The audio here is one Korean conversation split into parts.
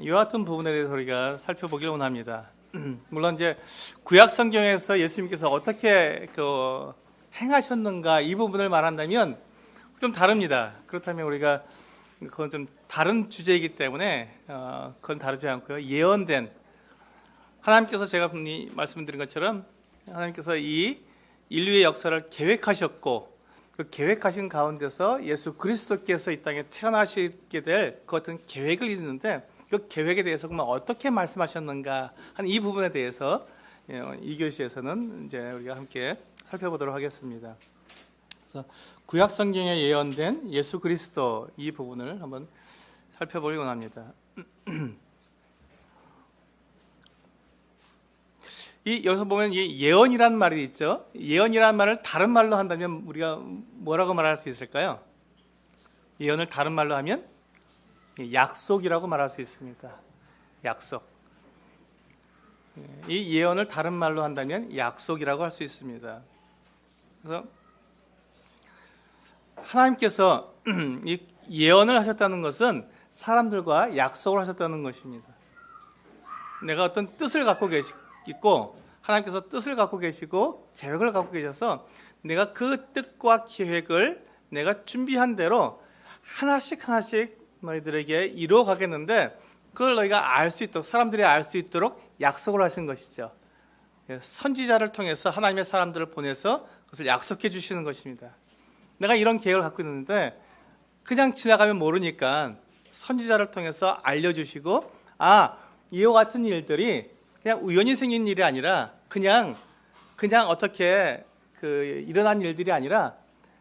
이와 같은 부분에 대해서 우리가 살펴보기를 원합니다. 물론 이제 구약 성경에서 예수님께서 어떻게 행하셨는가 이 부분을 말한다면 좀 다릅니다. 그렇다면 우리가 그건 좀 다른 주제이기 때문에 그건 다르지 않고요. 예언된 하나님께서 제가 분명히 말씀드린 것처럼 하나님께서 이 인류의 역사를 계획하셨고 그 계획하신 가운데서 예수 그리스도께서 이 땅에 태어나시게 될 그 어떤 계획을 있는데 그 계획에 대해서 그러면 어떻게 말씀하셨는가 하는 이 부분에 대해서 이 교시에서는 이제 우리가 함께 살펴보도록 하겠습니다. 그래서 구약 성경에 예언된 예수 그리스도 이 부분을 한번 살펴보기 원합니다. 여기서 보면 예언이라는 말이 있죠. 예언이라는 말을 다른 말로 한다면 우리가 뭐라고 말할 수 있을까요? 예언을 다른 말로 하면 약속이라고 말할 수 있습니다. 약속. 이 예언을 다른 말로 한다면 약속이라고 할 수 있습니다. 그래서 하나님께서 이 예언을 하셨다는 것은 사람들과 약속을 하셨다는 것입니다. 내가 어떤 뜻을 갖고 있고 하나님께서 뜻을 갖고 계시고 계획을 갖고 계셔서 내가 그 뜻과 계획을 내가 준비한 대로 하나씩 너희들에게 이루어 가겠는데 그걸 너희가 알 수 있도록 사람들이 알 수 있도록 약속을 하신 것이죠. 선지자를 통해서 하나님의 사람들을 보내서 그것을 약속해 주시는 것입니다. 내가 이런 계획을 갖고 있는데 그냥 지나가면 모르니까 선지자를 통해서 알려주시고 이와 같은 일들이 그냥 우연히 생긴 일이 아니라 그냥 어떻게 일어난 일들이 아니라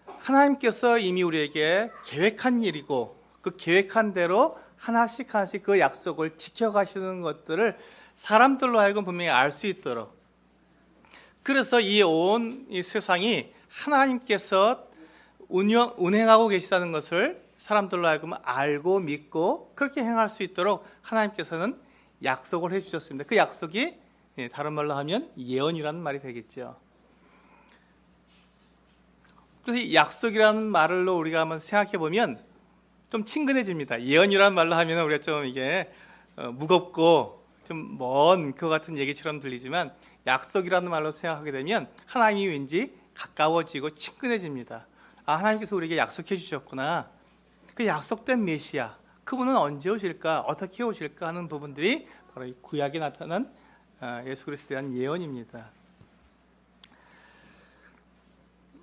하나님께서 이미 우리에게 계획한 일이고 그 계획한 대로 하나씩 그 약속을 지켜가시는 것들을 사람들로 하여금 분명히 알 수 있도록 그래서 이 온 세상이 하나님께서 운행하고 계시다는 것을 사람들로 하여금 알고 믿고 그렇게 행할 수 있도록 하나님께서는 약속을 해주셨습니다. 그 약속이 다른 말로 하면 예언이라는 말이 되겠죠. 그래서 이 약속이라는 말로 우리가 한번 생각해 보면 좀 친근해집니다. 예언이라는 말로 하면 우리가 좀 이게 무겁고 좀 먼 그 같은 얘기처럼 들리지만 약속이라는 말로 생각하게 되면 하나님이 왠지 가까워지고 친근해집니다. 하나님께서 우리에게 약속해 주셨구나. 그 약속된 메시아 그분은 언제 오실까? 어떻게 오실까? 하는 부분들이 바로 이 구약에 나타난 예수 그리스도에 대한 예언입니다.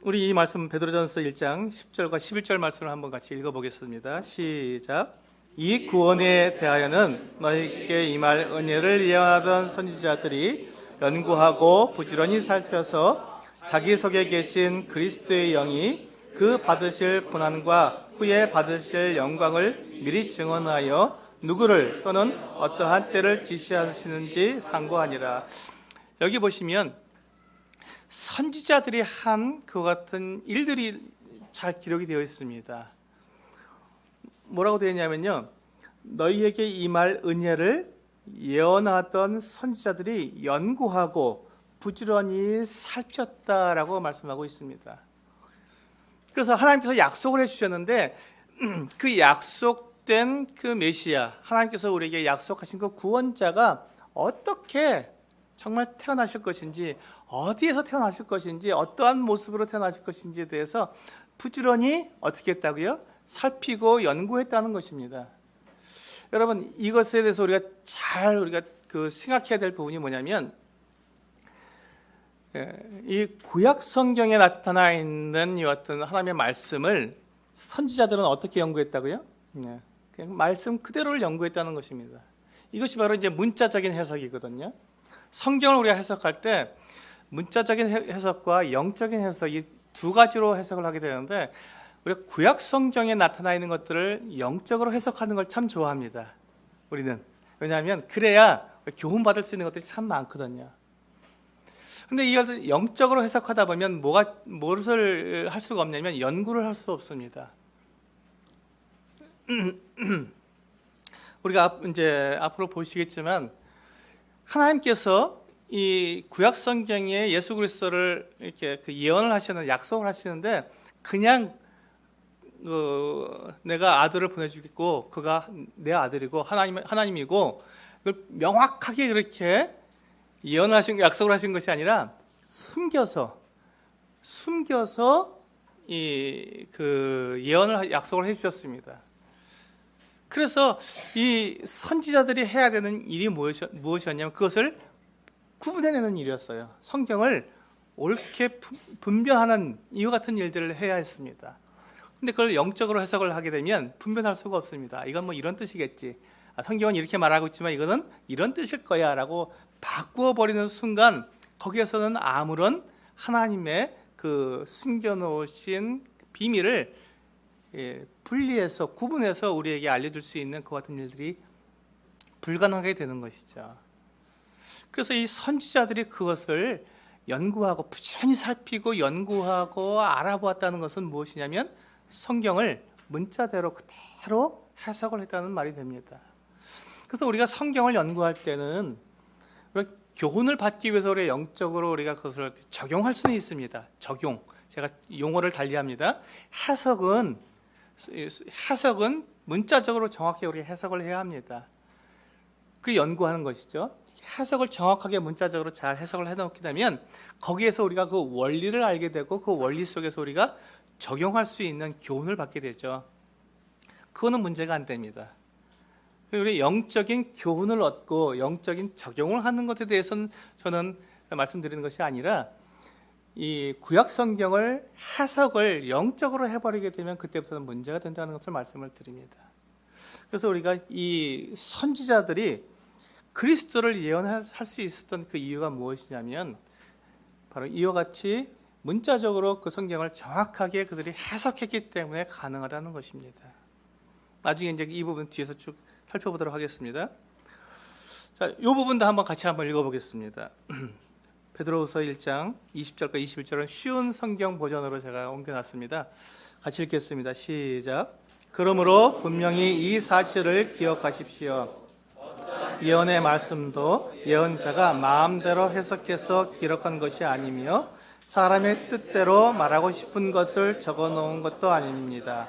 우리 이 말씀 베드로전서 1장 10절과 11절 말씀을 한번 같이 읽어보겠습니다. 시작. 이 구원에 대하여는 너희에게 임할 은혜를 예언하던 선지자들이 연구하고 부지런히 살펴서 자기 속에 계신 그리스도의 영이 그 받으실 고난과 후에 받으실 영광을 미리 증언하여 누구를 또는 어떠한 때를 지시하시는지 상고하니라. 여기 보시면 선지자들이 한 그 같은 일들이 잘 기록이 되어 있습니다. 뭐라고 되어 있냐면요, 너희에게 임할 은혜를 예언하던 선지자들이 연구하고 부지런히 살폈다라고 말씀하고 있습니다. 그래서 하나님께서 약속을 해주셨는데 그 약속된 그 메시아, 하나님께서 우리에게 약속하신 그 구원자가 어떻게 정말 태어나실 것인지, 어디에서 태어나실 것인지, 어떠한 모습으로 태어나실 것인지에 대해서 부지런히 어떻게 했다고요? 살피고 연구했다는 것입니다. 여러분, 이것에 대해서 우리가 생각해야 될 부분이 뭐냐면, 이 구약 성경에 나타나 있는 이 어떤 하나님의 말씀을 선지자들은 어떻게 연구했다고요? 그냥 말씀 그대로를 연구했다는 것입니다. 이것이 바로 이제 문자적인 해석이거든요. 성경을 우리가 해석할 때 문자적인 해석과 영적인 해석 이 두 가지로 해석을 하게 되는데 우리가 구약 성경에 나타나 있는 것들을 영적으로 해석하는 걸 참 좋아합니다. 우리는 왜냐하면 그래야 교훈 받을 수 있는 것들이 참 많거든요. 근데 이걸 영적으로 해석하다 보면 무엇을 할 수가 없냐면 연구를 할 수 없습니다. 우리가 이제 앞으로 보시겠지만 하나님께서 이 구약 성경에 예수 그리스도를 이렇게 예언을 하시는 약속을 하시는데 그냥 내가 아들을 보내주겠고 그가 내 아들이고 하나님이고 그걸 명확하게 그렇게 예언하신 약속을 하신 것이 아니라 숨겨서 그 예언을 약속을 해주셨습니다. 그래서 이 선지자들이 해야 되는 일이 무엇이었냐면 그것을 구분해내는 일이었어요. 성경을 옳게 분별하는 이와 같은 일들을 해야 했습니다. 근데 그걸 영적으로 해석을 하게 되면 분별할 수가 없습니다. 이건 뭐 이런 뜻이겠지. 성경은 이렇게 말하고 있지만 이거는 이런 뜻일 거야 라고 바꾸어 버리는 순간 거기에서는 아무런 하나님의 그 숨겨놓으신 비밀을 분리해서 구분해서 우리에게 알려줄 수 있는 그 같은 일들이 불가능하게 되는 것이죠. 그래서 이 선지자들이 그것을 연구하고 부지런히 살피고 연구하고 알아보았다는 것은 무엇이냐면 성경을 문자대로 그대로 해석을 했다는 말이 됩니다. 그래서 우리가 성경을 연구할 때는 교훈을 받기 위해서 우리가 영적으로 우리가 그것을 적용할 수는 있습니다. 적용. 제가 용어를 달리합니다. 해석은 문자적으로 정확히 우리가 해석을 해야 합니다. 그 연구하는 것이죠. 해석을 정확하게 문자적으로 잘 해석을 해놓게 되면 거기에서 우리가 그 원리를 알게 되고 그 원리 속에서 우리가 적용할 수 있는 교훈을 받게 되죠. 그거는 문제가 안 됩니다. 우리 영적인 교훈을 얻고 영적인 적용을 하는 것에 대해서는 저는 말씀드리는 것이 아니라 이 구약 성경을 해석을 영적으로 해버리게 되면 그때부터는 문제가 된다는 것을 말씀을 드립니다. 그래서 우리가 이 선지자들이 그리스도를 예언할 수 있었던 그 이유가 무엇이냐면 바로 이와 같이 문자적으로 그 성경을 정확하게 그들이 해석했기 때문에 가능하다는 것입니다. 나중에 이제 이 부분 뒤에서 쭉 살펴보도록 하겠습니다. 자, 이 부분도 같이 한번 읽어보겠습니다. 베드로후서 1장 20절과 21절은 쉬운 성경 버전으로 제가 옮겨놨습니다. 같이 읽겠습니다. 시작. 그러므로 분명히 이 사실을 기억하십시오. 예언의 말씀도 예언자가 마음대로 해석해서 기록한 것이 아니며 사람의 뜻대로 말하고 싶은 것을 적어놓은 것도 아닙니다.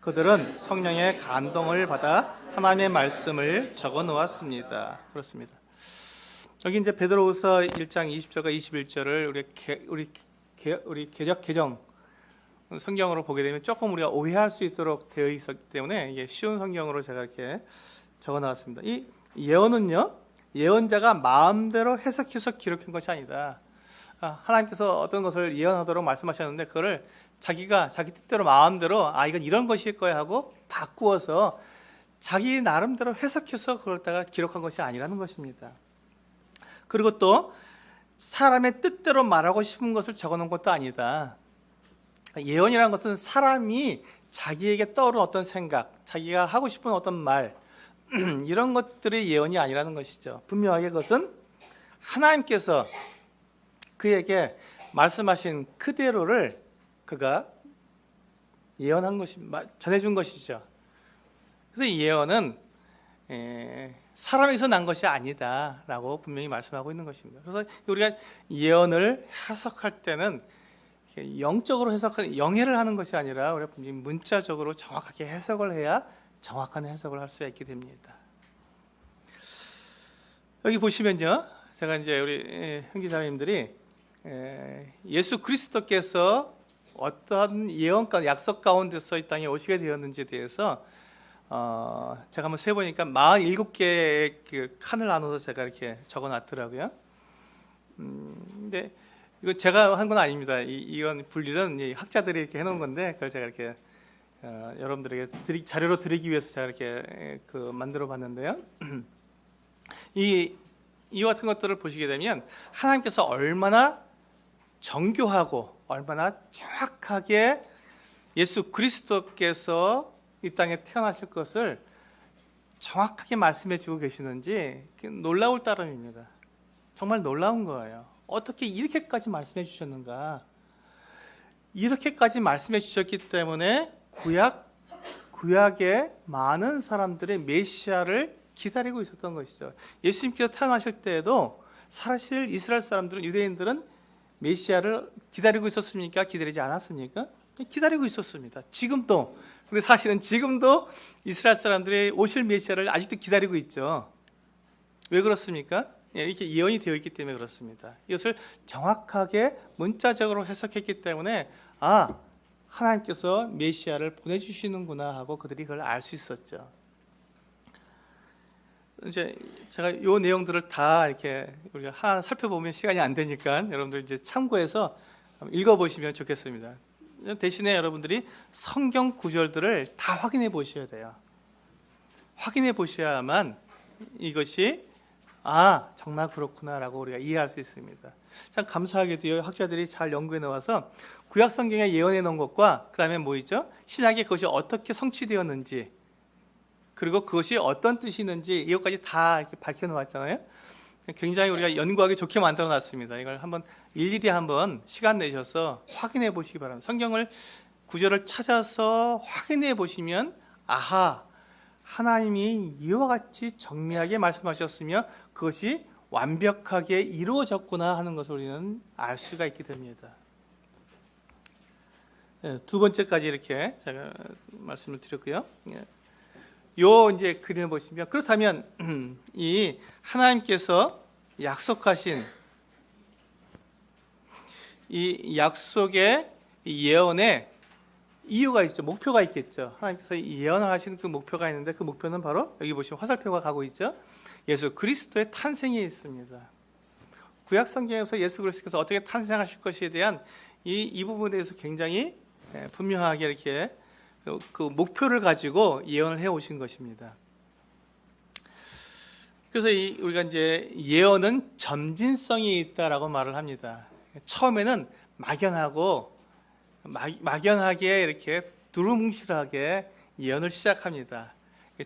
그들은 성령의 감동을 받아 하나님의 말씀을 적어놓았습니다. 그렇습니다. 여기 이제 베드로후서 1장 20절과 21절을 우리 개역 개정 성경으로 보게 되면 조금 우리가 오해할 수 있도록 되어 있었기 때문에 이게 쉬운 성경으로 제가 이렇게 적어놨습니다. 이 예언은요, 예언자가 마음대로 해석해서 기록한 것이 아니다. 하나님께서 어떤 것을 예언하도록 말씀하셨는데 그거를 자기 뜻대로 마음대로 이건 이런 것일 거야 하고 바꾸어서 자기 나름대로 해석해서 그러다가 기록한 것이 아니라는 것입니다. 그리고 또 사람의 뜻대로 말하고 싶은 것을 적어놓은 것도 아니다. 예언이라는 것은 사람이 자기에게 떠오른 어떤 생각, 자기가 하고 싶은 어떤 말 이런 것들이 예언이 아니라는 것이죠. 분명하게 그것은 하나님께서 그에게 말씀하신 그대로를 그가 예언한 것이 전해준 것이죠. 그래서 이 예언은 사람에서 난 것이 아니다라고 분명히 말씀하고 있는 것입니다. 그래서 우리가 예언을 해석할 때는 영적으로 영해를 하는 것이 아니라 우리가 분명히 문자적으로 정확하게 해석을 해야 정확한 해석을 할 수 있게 됩니다. 여기 보시면요, 제가 이제 우리 형제자매님들이 예수 그리스도께서 어떤 예언과 약속 가운데서 이 땅에 오시게 되었는지에 대해서 제가 한번 세보니까 47개의 그 칸을 나눠서 제가 이렇게 적어놨더라고요. 근데 이거 제가 한 건 아닙니다. 이런 분리는 학자들이 이렇게 해놓은 건데 그걸 제가 이렇게 여러분들에게 자료로 드리기 위해서 제가 이렇게 만들어봤는데요. 이 같은 것들을 보시게 되면 하나님께서 얼마나 정교하고 얼마나 정확하게 예수 그리스도께서 이 땅에 태어나실 것을 정확하게 말씀해 주고 계시는지 놀라울 따름입니다. 정말 놀라운 거예요. 어떻게 이렇게까지 말씀해 주셨는가? 이렇게까지 말씀해 주셨기 때문에 구약의 많은 사람들의 메시아를 기다리고 있었던 것이죠. 예수님께서 태어나실 때에도 사실 이스라엘 사람들은, 유대인들은 메시아를 기다리고 있었습니까? 기다리지 않았습니까? 기다리고 있었습니다. 지금도 근데 사실은 지금도 이스라엘 사람들이 오실 메시아를 아직도 기다리고 있죠. 왜 그렇습니까? 이렇게 예언이 되어 있기 때문에 그렇습니다. 이것을 정확하게 문자적으로 해석했기 때문에 하나님께서 메시아를 보내주시는구나 하고 그들이 그걸 알 수 있었죠. 이제 제가 이 내용들을 다 이렇게 우리가 하나 살펴보면 시간이 안 되니까 여러분들 이제 참고해서 읽어보시면 좋겠습니다. 대신에 여러분들이 성경 구절들을 다 확인해 보셔야 돼요. 확인해 보셔야만 이것이 정말 그렇구나라고 우리가 이해할 수 있습니다. 참 감사하게도 학자들이 잘 연구해 놓아서 구약 성경에 예언해 놓은 것과 그 다음에 뭐 있죠? 신약에 그것이 어떻게 성취되었는지 그리고 그것이 어떤 뜻이 있는지 이것까지 다 이렇게 밝혀 놓았잖아요. 굉장히 우리가 연구하기 좋게 만들어 놨습니다. 이걸 한번 일일이 한번 시간 내셔서 확인해 보시기 바랍니다. 성경을 구절을 찾아서 확인해 보시면 하나님이 이와 같이 정밀하게 말씀하셨으며 그것이 완벽하게 이루어졌구나 하는 것을 우리는 알 수가 있게 됩니다. 두 번째까지 이렇게 제가 말씀을 드렸고요. 요 이제 그림을 보시면 그렇다면 이 하나님께서 약속하신 이 약속의 예언에 이유가 있죠. 목표가 있겠죠. 하나님께서 예언을 하시는 그 목표가 있는데 그 목표는 바로 여기 보시면 화살표가 가고 있죠. 예수 그리스도의 탄생이 있습니다. 구약 성경에서 예수 그리스도께서 어떻게 탄생하실 것에 대한 이 부분에 대해서 굉장히 분명하게 이렇게 그 목표를 가지고 예언을 해 오신 것입니다. 그래서 우리가 이제 예언은 점진성이 있다라고 말을 합니다. 처음에는 막연하게 이렇게 두루뭉실하게 예언을 시작합니다.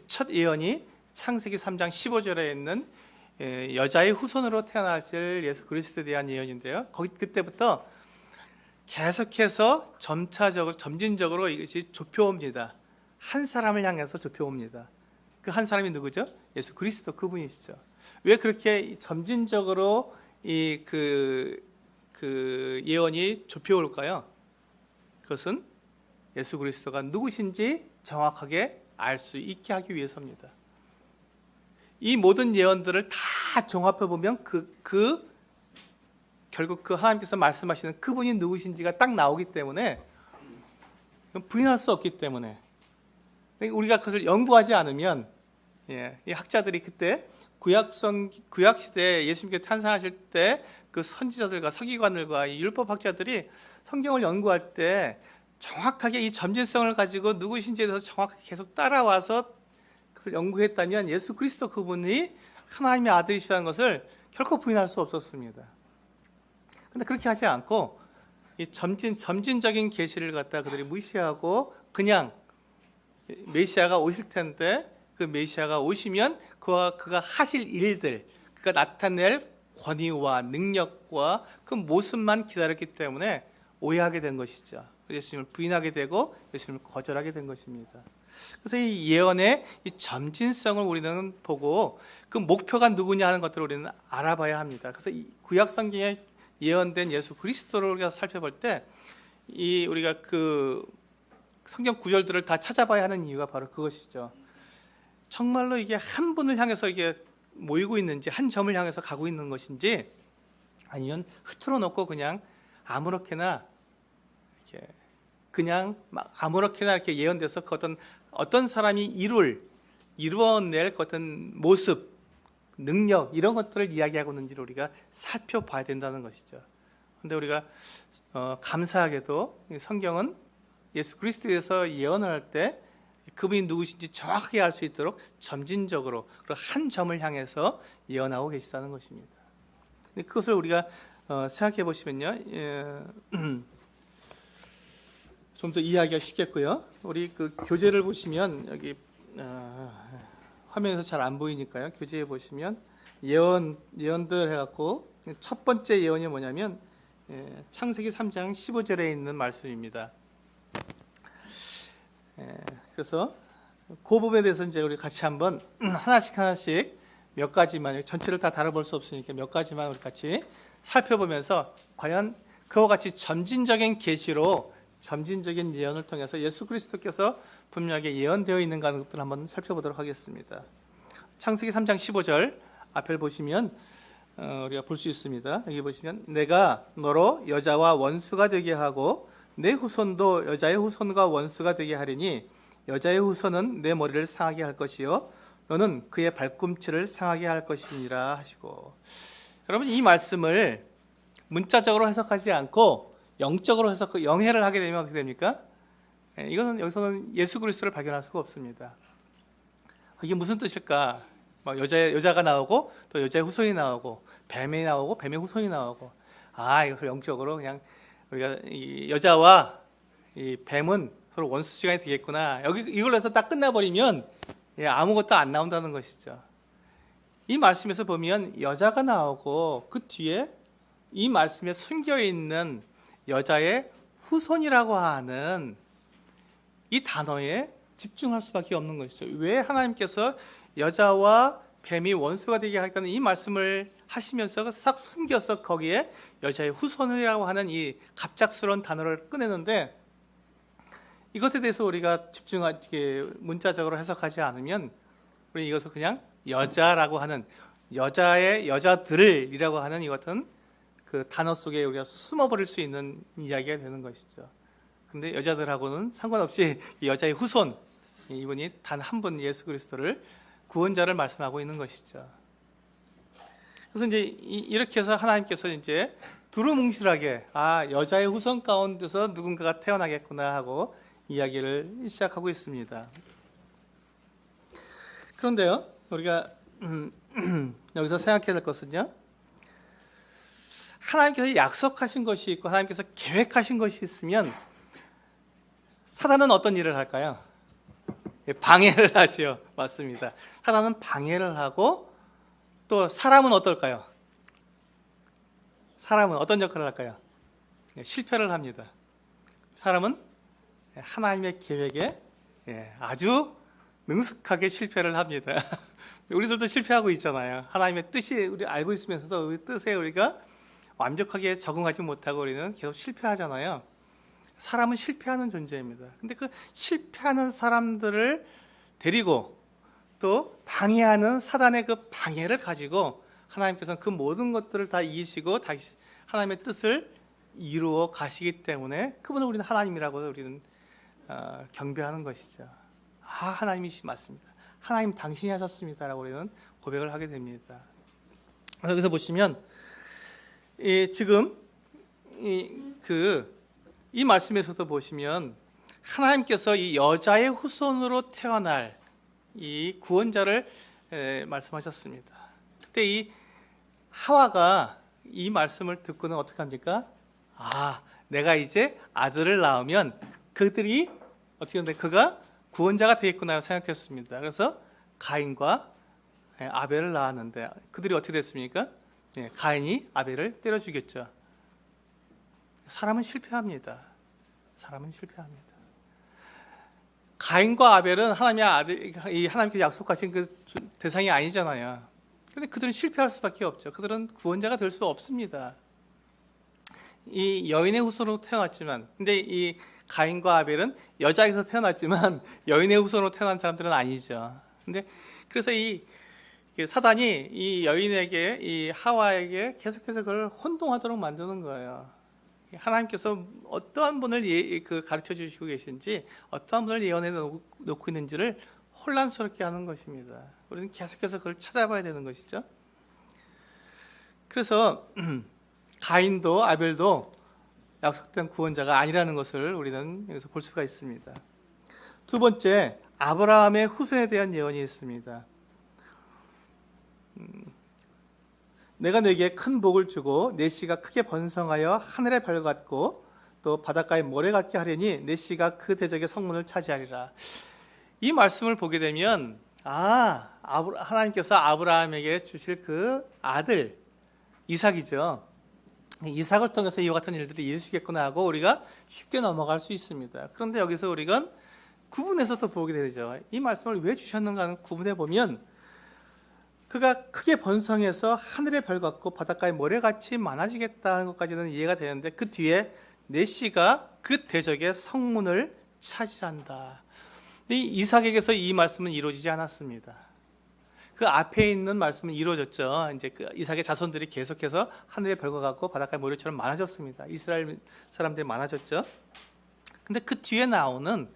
첫 예언이 창세기 3장 15절에 있는 여자의 후손으로 태어날 예수 그리스도에 대한 예언인데요. 그때부터 계속해서 점진적으로 이것이 좁혀옵니다. 한 사람을 향해서 좁혀옵니다. 그 한 사람이 누구죠? 예수 그리스도 그분이시죠. 왜 그렇게 점진적으로 그 예언이 좁혀올까요? 그것은 예수 그리스도가 누구신지 정확하게 알 수 있게 하기 위해서입니다. 이 모든 예언들을 다 종합해 보면 결국 그 하나님께서 말씀하시는 그분이 누구신지가 딱 나오기 때문에 부인할 수 없기 때문에 우리가 그것을 연구하지 않으면 이 학자들이 그때 구약 시대에 예수님께서 탄생하실 때 그 선지자들과 서기관들과 이 율법 학자들이 성경을 연구할 때 정확하게 이 점진성을 가지고 누구신지에 대해서 정확하게 계속 따라와서 그것을 연구했다면 예수 그리스도 그분이 하나님의 아들이시라는 것을 결코 부인할 수 없었습니다. 그런데 그렇게 하지 않고 이 점진적인 계시를 갖다 그들이 무시하고 그냥 메시아가 오실 텐데 그 메시아가 오시면 그가 하실 일들, 그가 나타낼 권위와 능력과 그 모습만 기다렸기 때문에 오해하게 된 것이죠. 예수님을 부인하게 되고 예수님을 거절하게 된 것입니다. 그래서 이 예언의 이 점진성을 우리는 보고 그 목표가 누구냐 하는 것들을 우리는 알아봐야 합니다. 그래서 이 구약 성경에 예언된 예수 그리스도를 우리가 살펴볼 때 우리가 그 성경 구절들을 다 찾아봐야 하는 이유가 바로 그것이죠. 정말로 이게 한 분을 향해서 이게 모이고 있는지 한 점을 향해서 가고 있는 것인지 아니면 흐트러 놓고 그냥 아무렇게나 이렇게 아무렇게나 이렇게 예언돼서 그 어떤 사람이 이루어낼 그 어떤 모습, 능력 이런 것들을 이야기하고 있는지를 우리가 살펴봐야 된다는 것이죠. 그런데 우리가 감사하게도 성경은 예수 그리스도에서 예언을 할 때 그분이 누구신지 정확하게 알 수 있도록 점진적으로 그리고 한 점을 향해서 예언하고 계시다는 것입니다. 그것을 우리가 생각해 보시면요, 좀 더 이해하기가 쉽겠고요. 우리 그 교재를 보시면 여기 화면에서 잘 안 보이니까요. 교재에 보시면 예언들 해갖고 첫 번째 예언이 뭐냐면 창세기 3장 15절에 있는 말씀입니다. 그래서 그 부분에 대해서 이제 우리 같이 한번 하나씩 몇 가지만, 전체를 다 다뤄볼 수 없으니까 몇 가지만 우리 같이 살펴보면서 과연 그와 같이 점진적인 계시로 점진적인 예언을 통해서 예수 그리스도께서 분명하게 예언되어 있는가 하는 것들을 한번 살펴보도록 하겠습니다. 창세기 3장 15절 앞을 보시면 우리가 볼 수 있습니다. 여기 보시면 내가 너로 여자와 원수가 되게 하고 내 후손도 여자의 후손과 원수가 되게 하리니 여자의 후손은 내 머리를 상하게 할 것이요 너는 그의 발꿈치를 상하게 할 것이니라 하시고, 여러분 이 말씀을 문자적으로 해석하지 않고 영적으로 해석, 영해를 하게 되면 어떻게 됩니까? 이거는 여기서는 예수 그리스도를 발견할 수가 없습니다. 이게 무슨 뜻일까? 여자가 나오고 또 여자의 후손이 나오고 뱀이 나오고 뱀의 후손이 나오고, 이것을 영적으로 그냥 우리가 이 여자와 이 뱀은 서로 원수지간이 되겠구나, 여기 이걸로 해서 딱 끝나버리면 아무것도 안 나온다는 것이죠. 이 말씀에서 보면 여자가 나오고 그 뒤에 이 말씀에 숨겨 있는 여자의 후손이라고 하는 이 단어에 집중할 수밖에 없는 것이죠. 왜 하나님께서 여자와 뱀이 원수가 되게 하겠다는 이 말씀을 하시면서 싹 숨겨서 거기에 여자의 후손이라고 하는 이 갑작스러운 단어를 꺼내는데, 이것에 대해서 우리가 집중하게 문자적으로 해석하지 않으면 우리 이것을 그냥 여자라고 하는, 여자들이라고 하는 이 같은 그 단어 속에 우리가 숨어버릴 수 있는 이야기가 되는 것이죠. 근데 여자들하고는 상관없이 이 여자의 후손, 이분이 단 한 분 예수 그리스도를 구원자를 말씀하고 있는 것이죠. 그래서 이제 이렇게 해서 하나님께서 이제 두루뭉실하게 여자의 후손 가운데서 누군가가 태어나겠구나 하고 이야기를 시작하고 있습니다. 그런데요, 우리가 여기서 생각해야 될 것은요, 하나님께서 약속하신 것이 있고 하나님께서 계획하신 것이 있으면 사단은 어떤 일을 할까요? 방해를 하지요. 맞습니다. 사단은 방해를 하고, 또 사람은 어떨까요? 사람은 어떤 역할을 할까요? 실패를 합니다. 사람은 하나님의 계획에 아주 능숙하게 실패를 합니다. 우리들도 실패하고 있잖아요. 하나님의 뜻이 우리 알고 있으면서도 우리 뜻에 우리가 완벽하게 적응하지 못하고 우리는 계속 실패하잖아요. 사람은 실패하는 존재입니다. 근데 그 실패하는 사람들을 데리고 또 방해하는 사단의 그 방해를 가지고 하나님께서는 그 모든 것들을 다 이기시고 다시 하나님의 뜻을 이루어 가시기 때문에 그분을 우리는 하나님이라고 우리는 경배하는 것이죠. 하나님이시 맞습니다. 하나님 당신이 하셨습니다라고 우리는 고백을 하게 됩니다. 여기서 보시면 지금 이 말씀에서도 보시면 하나님께서 이 여자의 후손으로 태어날 이 구원자를 말씀하셨습니다. 그때 이 하와가 이 말씀을 듣고는 어떻게 합니까? 내가 이제 아들을 낳으면 그들이 어떻게 하는데 그가 구원자가 되겠구나 생각했습니다. 그래서 가인과 아벨을 낳았는데 그들이 어떻게 됐습니까? 가인이 아벨을 때려 죽였죠. 사람은 실패합니다. 사람은 실패합니다. 가인과 아벨은 하나님께 약속하신 그 대상이 아니잖아요. 그런데 그들은 실패할 수밖에 없죠. 그들은 구원자가 될 수 없습니다. 이 여인의 후손으로 태어났지만, 근데 이 가인과 아벨은 여자에서 태어났지만 여인의 후손으로 태어난 사람들은 아니죠. 근데 그래서 이 사단이 이 여인에게, 이 하와에게 계속해서 그걸 혼동하도록 만드는 거예요. 하나님께서 어떠한 분을 가르쳐 주시고 계신지, 어떠한 분을 예언해 놓고 있는지를 혼란스럽게 하는 것입니다. 우리는 계속해서 그걸 찾아봐야 되는 것이죠. 그래서 가인도 아벨도 약속된 구원자가 아니라는 것을 우리는 여기서 볼 수가 있습니다. 두 번째, 아브라함의 후손에 대한 예언이 있습니다. 내가 네게 큰 복을 주고 네 씨가 크게 번성하여 하늘의 별 같고 또 바닷가의 모래 같게 하려니 네 씨가 그 대적의 성문을 차지하리라. 이 말씀을 보게 되면 하나님께서 아브라함에게 주실 그 아들 이삭이죠. 이삭을 통해서 이와 같은 일들이 이루시겠구나 하고 우리가 쉽게 넘어갈 수 있습니다. 그런데 여기서 우리가 구분해서 또 보게 되죠. 이 말씀을 왜 주셨는가 하는 구분해 보면, 그가 크게 번성해서 하늘의 별 같고 바닷가의 모래같이 많아지겠다는 것까지는 이해가 되는데, 그 뒤에 네 씨가 그 대적의 성문을 차지한다. 근데 이삭에게서 이 말씀은 이루어지지 않았습니다. 그 앞에 있는 말씀은 이루어졌죠. 이제 그 이삭의 자손들이 계속해서 하늘의 별과 같고 바닷가의 모래처럼 많아졌습니다. 이스라엘 사람들이 많아졌죠. 근데 그 뒤에 나오는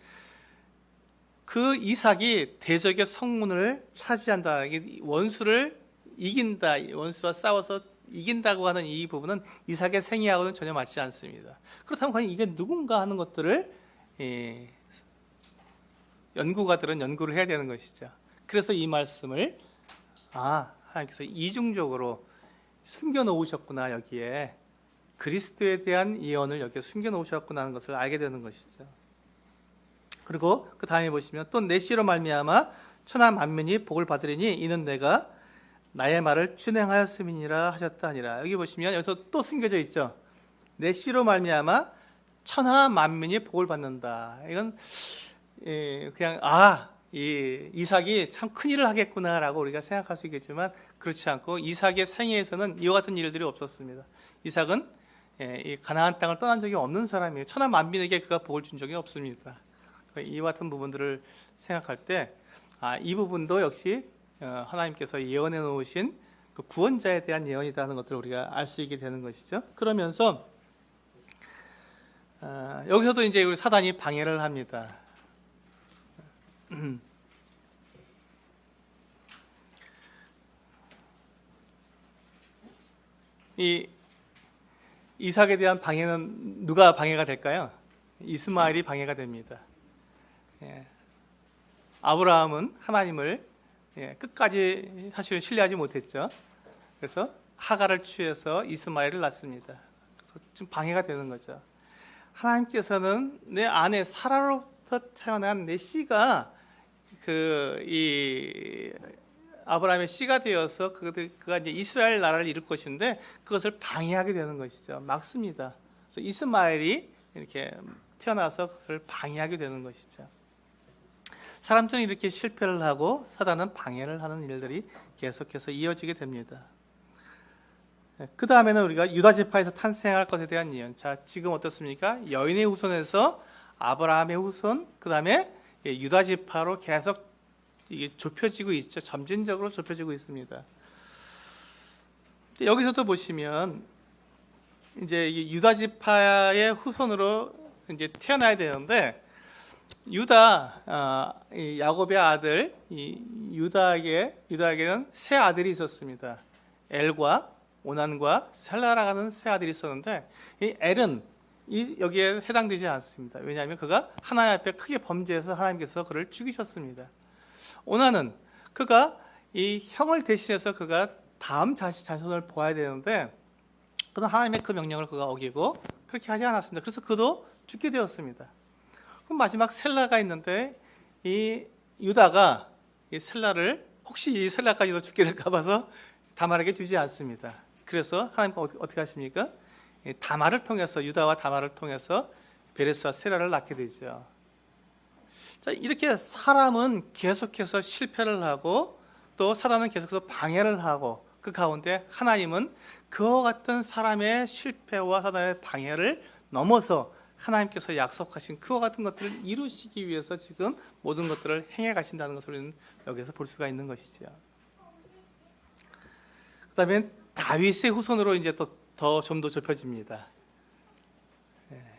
그 이삭이 대적의 성문을 차지한다, 원수를 이긴다, 원수와 싸워서 이긴다고 하는 이 부분은 이삭의 생애하고는 전혀 맞지 않습니다. 그렇다면 과연 이게 누군가 하는 것들을 연구가들은 연구를 해야 되는 것이죠. 그래서 이 말씀을 하나님께서 이중적으로 숨겨놓으셨구나, 여기에 그리스도에 대한 예언을 여기에 숨겨놓으셨구나 하는 것을 알게 되는 것이죠. 그리고 그 다음에 보시면 또 내 씨로 말미암아 천하 만민이 복을 받으리니 이는 내가 나의 말을 준행하였음이니라 하셨다 하니라. 여기 보시면 여기서 또 숨겨져 있죠. 내 씨로 말미암아 천하 만민이 복을 받는다. 이건 그냥 이삭이 참 큰일을 하겠구나라고 우리가 생각할 수 있겠지만 그렇지 않고 이삭의 생애에서는 이와 같은 일들이 없었습니다. 이삭은 이 가나안 땅을 떠난 적이 없는 사람이에요. 천하 만민에게 그가 복을 준 적이 없습니다. 이와 같은 부분들을 생각할 때 이 부분도 역시 하나님께서 예언해 놓으신 그 구원자에 대한 예언이다 하는 것들을 우리가 알 수 있게 되는 것이죠. 그러면서 여기서도 이제 우리 사단이 방해를 합니다. 이 이삭에 대한 방해는 누가 방해가 될까요? 이스마엘이 방해가 됩니다. 아브라함은 하나님을 끝까지 사실 신뢰하지 못했죠. 그래서 하가를 취해서 이스마엘을 낳습니다. 그래서 좀 방해가 되는 거죠. 하나님께서는 내 아내 사라로부터 태어난 내 씨가 아브라함의 씨가 되어서 그가 이제 이스라엘 나라를 이룰 것인데 그것을 방해하게 되는 것이죠. 막습니다. 그래서 이스마엘이 이렇게 태어나서 그것을 방해하게 되는 것이죠. 사람들은 이렇게 실패를 하고 사단은 방해를 하는 일들이 계속해서 이어지게 됩니다. 그 다음에는 우리가 유다 지파에서 탄생할 것에 대한 예언. 자, 지금 어떻습니까? 여인의 후손에서 아브라함의 후손, 그 다음에 유다 지파로 계속 이게 좁혀지고 있죠. 점진적으로 좁혀지고 있습니다. 여기서도 보시면 이제 유다 지파의 후손으로 이제 태어나야 되는데 야곱의 아들 유다에게는 세 아들이 있었습니다. 엘과 오난과 셀라라는 세 아들이 있었는데 이 엘은 여기에 해당되지 않습니다. 왜냐하면 그가 하나님 앞에 크게 범죄해서 하나님께서 그를 죽이셨습니다. 오난은 그가 이 형을 대신해서 그가 다음 자손을 보아야 되는데 그는 하나님의 그 명령을 그가 어기고 그렇게 하지 않았습니다. 그래서 그도 죽게 되었습니다. 그럼 마지막 셀라가 있는데 이 유다가 이 셀라를 혹시 이 셀라까지도 죽게 될까 봐서 다말에게 주지 않습니다. 그래서 하나님께서 어떻게 하십니까? 다말을 통해서 유다와 다말을 통해서 베레스와 세라를 낳게 되죠. 자, 이렇게 사람은 계속해서 실패를 하고 또 사단은 계속해서 방해를 하고 그 가운데 하나님은 그와 같은 사람의 실패와 사단의 방해를 넘어서 하나님께서 약속하신 그와 같은 것들을 이루시기 위해서 지금 모든 것들을 행해 가신다는 것을 우리는 여기서 볼 수가 있는 것이죠. 그 다음에 다윗의 후손으로 이제 좀 더 좁혀집니다.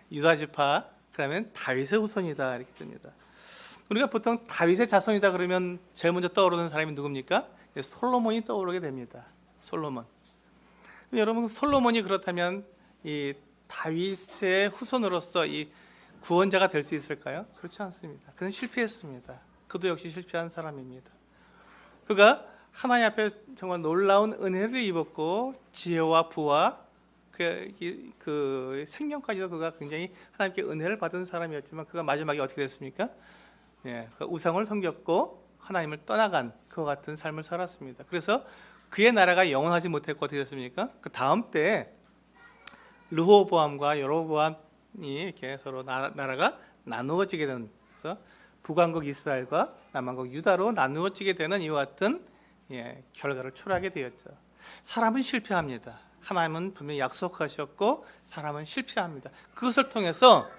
유다 지파, 그 다음에 다윗의 후손이다 이렇게 됩니다. 우리가 보통 다윗의 자손이다 그러면 제일 먼저 떠오르는 사람이 누굽니까? 솔로몬이 떠오르게 됩니다. 솔로몬. 여러분 솔로몬이 그렇다면 이 다윗의 후손으로서 이 구원자가 될 수 있을까요? 그렇지 않습니다. 그는 실패했습니다. 그도 역시 실패한 사람입니다. 그가 하나님 앞에 정말 놀라운 은혜를 입었고 지혜와 부와 그 생명까지도 그가 굉장히 하나님께 은혜를 받은 사람이었지만 그가 마지막에 어떻게 됐습니까? 그 우상을 섬겼고 하나님을 떠나간 그와 같은 삶을 살았습니다. 그래서 그의 나라가 영원하지 못했고 어떻게 됐습니까? 그 다음 때에 르호보암과 여로보암이 이렇게 서로 나라가 나누어지게 되는, 그래서 북왕국 이스라엘과 남왕국 유다로 나누어지게 되는 이와 같은 결과를 초래하게 되었죠. 사람은 실패합니다. 하나님은 분명히 약속하셨고 사람은 실패합니다. 그것을 통해서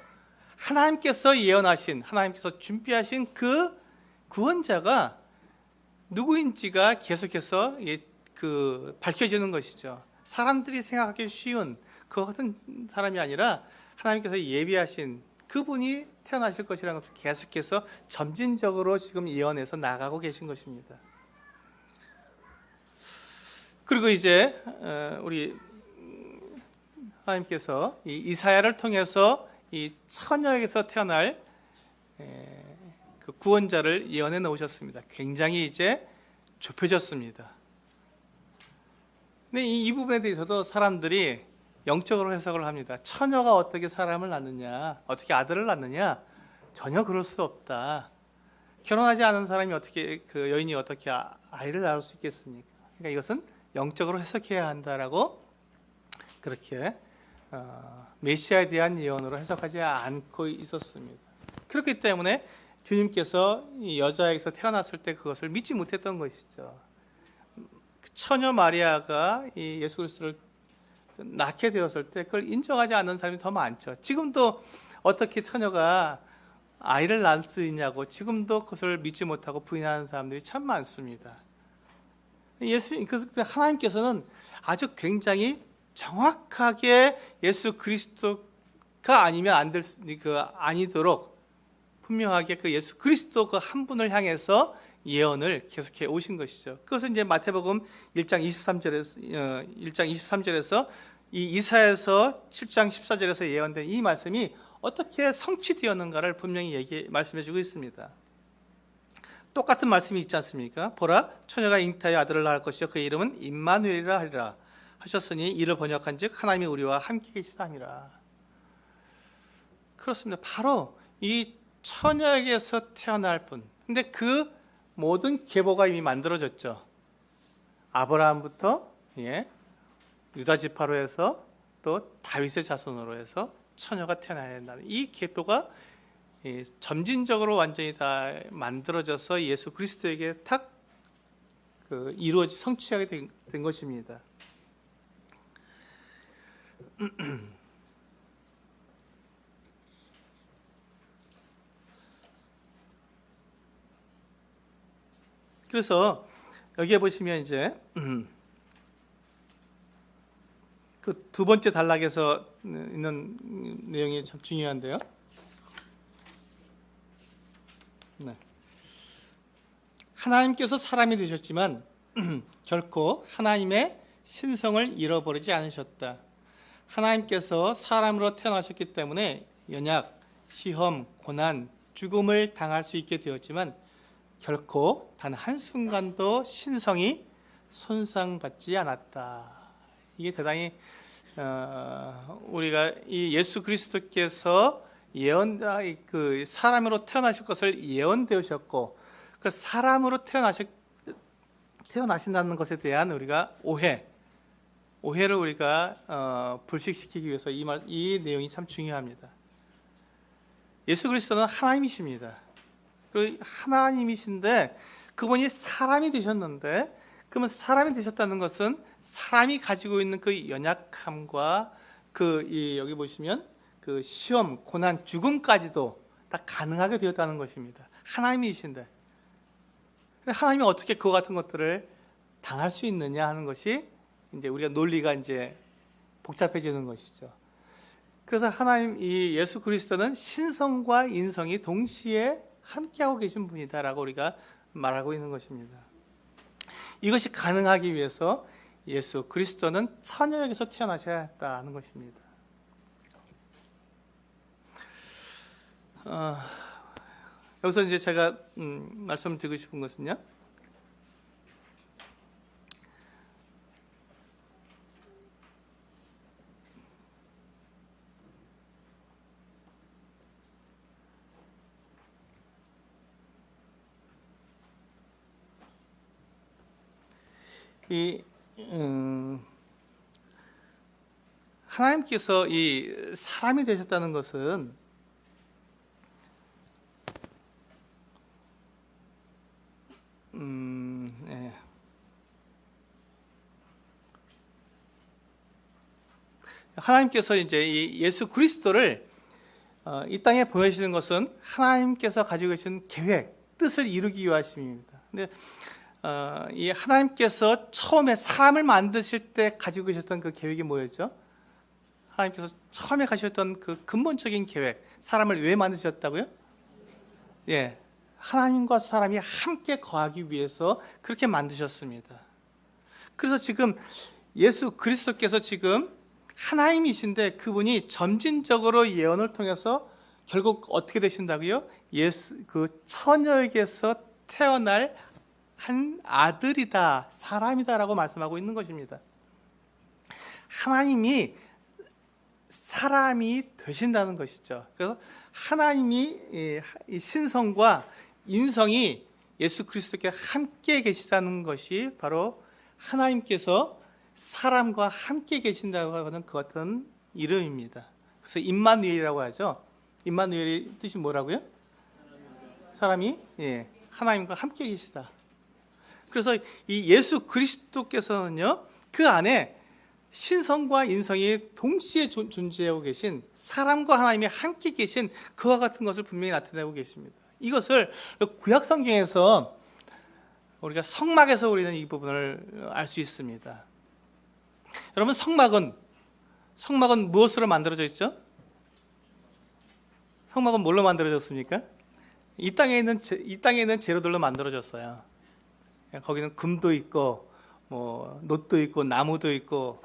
하나님께서 예언하신, 하나님께서 준비하신 그 구원자가 누구인지가 계속해서 밝혀지는 것이죠. 사람들이 생각하기 쉬운 그 같은 사람이 아니라 하나님께서 예비하신 그분이 태어나실 것이라는 것을 계속해서 점진적으로 지금 예언해서 나가고 계신 것입니다. 그리고 이제 우리 하나님께서 이 이사야를 통해서 이 처녀에게서 태어날 그 구원자를 예언해 놓으셨습니다. 굉장히 이제 좁혀졌습니다. 근데 이 부분에 대해서도 사람들이 영적으로 해석을 합니다. 처녀가 어떻게 사람을 낳느냐, 어떻게 아들을 낳느냐, 전혀 그럴 수 없다. 결혼하지 않은 사람이 어떻게, 그 여인이 어떻게 아이를 낳을 수 있겠습니까? 그러니까 이것은 영적으로 해석해야 한다라고 그렇게 메시아에 대한 예언으로 해석하지 않고 있었습니다. 그렇기 때문에 주님께서 이 여자에게서 태어났을 때 그것을 믿지 못했던 것이죠. 처녀 마리아가 이 예수 그리스도를 낳게 되었을 때 그걸 인정하지 않는 사람이 더 많죠. 지금도 어떻게 처녀가 아이를 낳을 수 있냐고 지금도 그것을 믿지 못하고 부인하는 사람들이 참 많습니다. 하나님께서는 아주 굉장히 정확하게 예수 그리스도가 아니면 안 될 아니도록 분명하게 그 예수 그리스도 그 한 분을 향해서 예언을 계속해 오신 것이죠. 그것은 이제 마태복음 1장 23절에서 이 이사야서 7장 14절에서 예언된 이 말씀이 어떻게 성취되었는가를 분명히 말씀해 주고 있습니다. 똑같은 말씀이 있지 않습니까? 보라, 처녀가 잉태하여 아들을 낳을 것이요 그의 이름은 임마누엘이라 하리라 하셨으니 이를 번역한즉 하나님이 우리와 함께 계시다 함이라. 그렇습니다. 바로 이 처녀에게서 태어날 분. 근데 그 모든 계보가 이미 만들어졌죠. 아브라함부터 유다 지파로 해서 또 다윗의 자손으로 해서 처녀가 태어나야 된다는 이 계보가 점진적으로 완전히 다 만들어져서 예수 그리스도에게 탁 이루어지 성취하게 된 것입니다. 그래서 여기에 보시면 이제 그 두 번째 단락에서 있는 내용이 참 중요한데요. 네. 하나님께서 사람이 되셨지만 결코 하나님의 신성을 잃어버리지 않으셨다. 하나님께서 사람으로 태어나셨기 때문에 연약, 시험, 고난, 죽음을 당할 수 있게 되었지만 결코 단 한순간도 신성이 손상받지 않았다. 이게 대단히 우리가 이 예수 그리스도께서 그 사람으로 태어나실 것을 예언되셨고 그 사람으로 태어나신다는 것에 대한 우리가 오해를 우리가 불식시키기 위해서 이 내용이 참 중요합니다. 예수 그리스도는 하나님이십니다. 그리고 하나님이신데 그분이 사람이 되셨는데 그러면 사람이 되셨다는 것은 사람이 가지고 있는 그 연약함과 여기 보시면 그 시험, 고난, 죽음까지도 다 가능하게 되었다는 것입니다. 하나님이신데 하나님이 어떻게 그와 같은 것들을 당할 수 있느냐 하는 것이 이제 우리가 논리가 이제 복잡해지는 것이죠. 그래서 이 예수 그리스도는 신성과 인성이 동시에 함께하고 계신 분이다라고 우리가 말하고 있는 것입니다. 이것이 가능하기 위해서 예수 그리스도는 처녀에게서 태어나셔야 했다는 것입니다. 여기서 이제 제가 말씀드리고 싶은 것은요. 하나님께서 이 사람이 되셨다는 것은 하나님께서 이제 이 예수 그리스도를 이 땅에 보내시는 것은 하나님께서 가지고 계신 계획, 뜻을 이루기 위하심입니다. 근데 이 하나님께서 처음에 사람을 만드실 때 가지고 계셨던 그 계획이 뭐였죠? 하나님께서 처음에 가셨던 그 근본적인 계획, 사람을 왜 만드셨다고요? 예, 하나님과 사람이 함께 거하기 위해서 그렇게 만드셨습니다. 그래서 지금 예수 그리스도께서 지금 하나님이신데 그분이 점진적으로 예언을 통해서 결국 어떻게 되신다고요? 그 처녀에게서 태어날 한 아들이다, 사람이다라고 말씀하고 있는 것입니다. 하나님이 사람이 되신다는 것이죠. 그래서 하나님이 이 신성과 인성이 예수 그리스도께 함께 계시다는 것이 바로 하나님께서 사람과 함께 계신다고 하는 그 같은 이름입니다. 그래서 임마누엘이라고 하죠. 임마누엘의 뜻이 뭐라고요? 사람이 하나님과 함께 계시다. 그래서 이 예수 그리스도께서는요, 그 안에 신성과 인성이 동시에 존재하고 계신, 사람과 하나님이 함께 계신 그와 같은 것을 분명히 나타내고 계십니다. 이것을 구약 성경에서 우리가 성막에서 우리는 이 부분을 알 수 있습니다. 여러분, 성막은 무엇으로 만들어져 있죠? 성막은 뭘로 만들어졌습니까? 이 땅에 있는 재료들로 만들어졌어요. 거기는 금도 있고, 뭐 놋도 있고, 나무도 있고,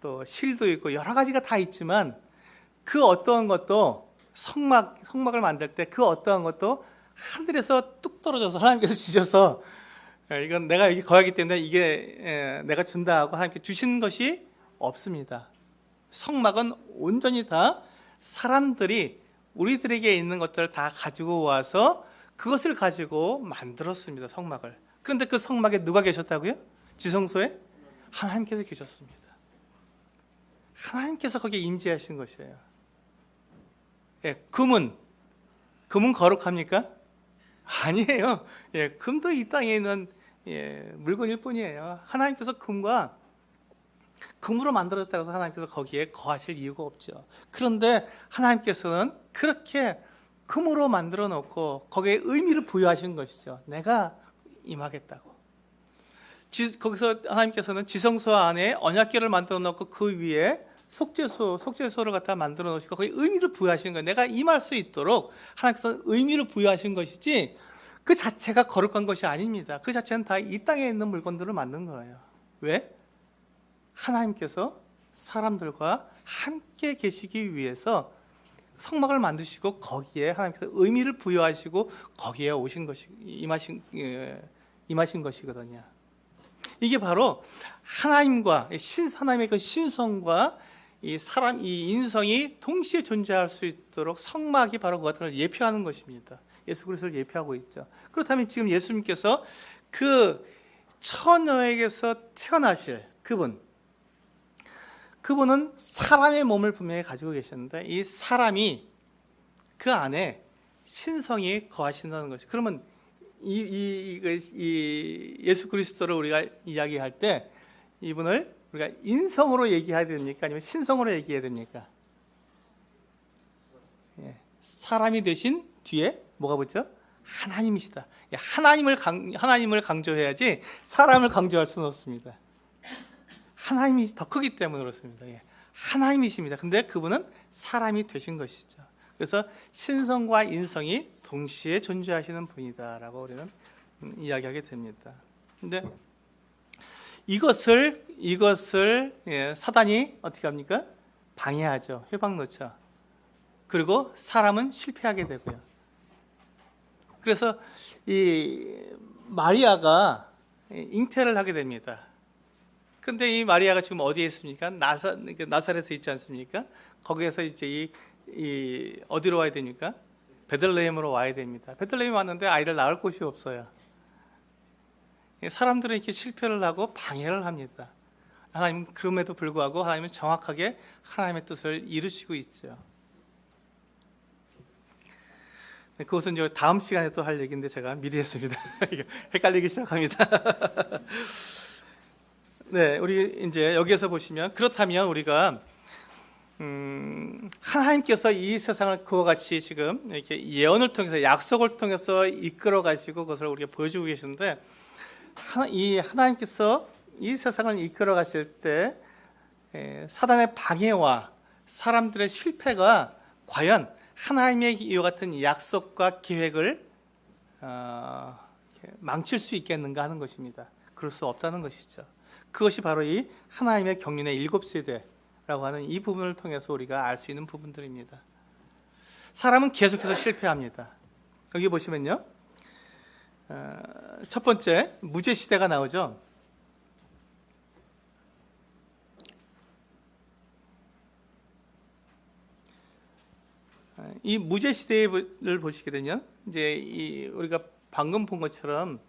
또 실도 있고 여러 가지가 다 있지만 그 어떠한 것도 성막을 만들 때 그 어떠한 것도 하늘에서 뚝 떨어져서 하나님께서 주셔서 이건 내가 여기 거하기 때문에 이게 내가 준다 하고 하나님께 주신 것이 없습니다. 성막은 온전히 다 사람들이 우리들에게 있는 것들을 다 가지고 와서 그것을 가지고 만들었습니다. 성막을. 그런데 그 성막에 누가 계셨다고요? 지성소에 하나님께서 계셨습니다. 하나님께서 거기에 임재하신 것이에요. 금은 거룩합니까? 아니에요. 금도 이 땅에 있는 물건일 뿐이에요. 하나님께서 금으로 만들었다고 해서 하나님께서 거기에 거하실 이유가 없죠. 그런데 하나님께서는 그렇게 금으로 만들어 놓고 거기에 의미를 부여하신 것이죠. 내가 임하겠다고. 거기서 하나님께서는 지성소 안에 언약궤를 만들어 놓고 그 위에 속죄소를 갖다 만들어 놓으시고 거기에 의미를 부여하신 거예요. 내가 임할 수 있도록 하나님께서는 의미를 부여하신 것이지 그 자체가 거룩한 것이 아닙니다. 그 자체는 다 이 땅에 있는 물건들을 만든 거예요. 왜? 하나님께서 사람들과 함께 계시기 위해서 성막을 만드시고 거기에 하나님께서 의미를 부여하시고 거기에 오신 것이 임하신 것이거든요. 이게 바로 하나님과 하나님의 그 신성과 이 인성이 동시에 존재할 수 있도록 성막이 바로 그 같은 걸 예표하는 것입니다. 예수 그리스도를 예표하고 있죠. 그렇다면 지금 예수님께서 그 처녀에게서 태어나실 그분은 사람의 몸을 분명히 가지고 계셨는데 이 사람이 그 안에 신성이 거하신다는 것이. 그러면 이 예수 그리스도를 우리가 이야기할 때 이분을 우리가 인성으로 얘기해야 됩니까? 아니면 신성으로 얘기해야 됩니까? 사람이 되신 뒤에 뭐가 붙죠? 하나님이시다. 하나님을 강조해야지 사람을 강조할 수는 없습니다. 하나님이 더 크기 때문에 그렇습니다. 하나님이십니다. 근데 그분은 사람이 되신 것이죠. 그래서 신성과 인성이 동시에 존재하시는 분이다라고 우리는 이야기하게 됩니다. 근데 이것을 사단이 어떻게 합니까? 방해하죠. 회방 놓죠. 그리고 사람은 실패하게 되고요. 그래서 이 마리아가 잉태를 하게 됩니다. 근데 이 마리아가 지금 어디에 있습니까? 나사렛에 있지 않습니까? 거기에서 이제 어디로 와야 됩니까? 베들레헴으로 와야 됩니다. 베들레헴에 왔는데 아이를 낳을 곳이 없어요. 사람들은 이렇게 실패를 하고 방해를 합니다. 하나님 그럼에도 불구하고 하나님은 정확하게 하나님의 뜻을 이루시고 있죠. 그것은 이제 다음 시간에 또 할 얘기인데 제가 미리 했습니다. 헷갈리기 시작합니다. 네, 우리 이제 여기에서 보시면 그렇다면 우리가 하나님께서 이 세상을 그와 같이 지금 이렇게 예언을 통해서 약속을 통해서 이끌어 가시고 그것을 우리가 보여주고 계시는데, 이 하나님께서 이 세상을 이끌어 가실 때 사단의 방해와 사람들의 실패가 과연 하나님의 이와 같은 약속과 계획을 망칠 수 있겠는가 하는 것입니다. 그럴 수 없다는 것이죠. 그것이 바로 이 하나님의 경륜의 7세대라고 하는 이 부분을 통해서 우리가 알 수 있는 부분들입니다. 사람은 계속해서 실패합니다. 여기 보시면요, 첫 번째 무죄 시대가 나오죠. 이 무죄 시대를 보시게 되면 이제 우리가 방금 본 것처럼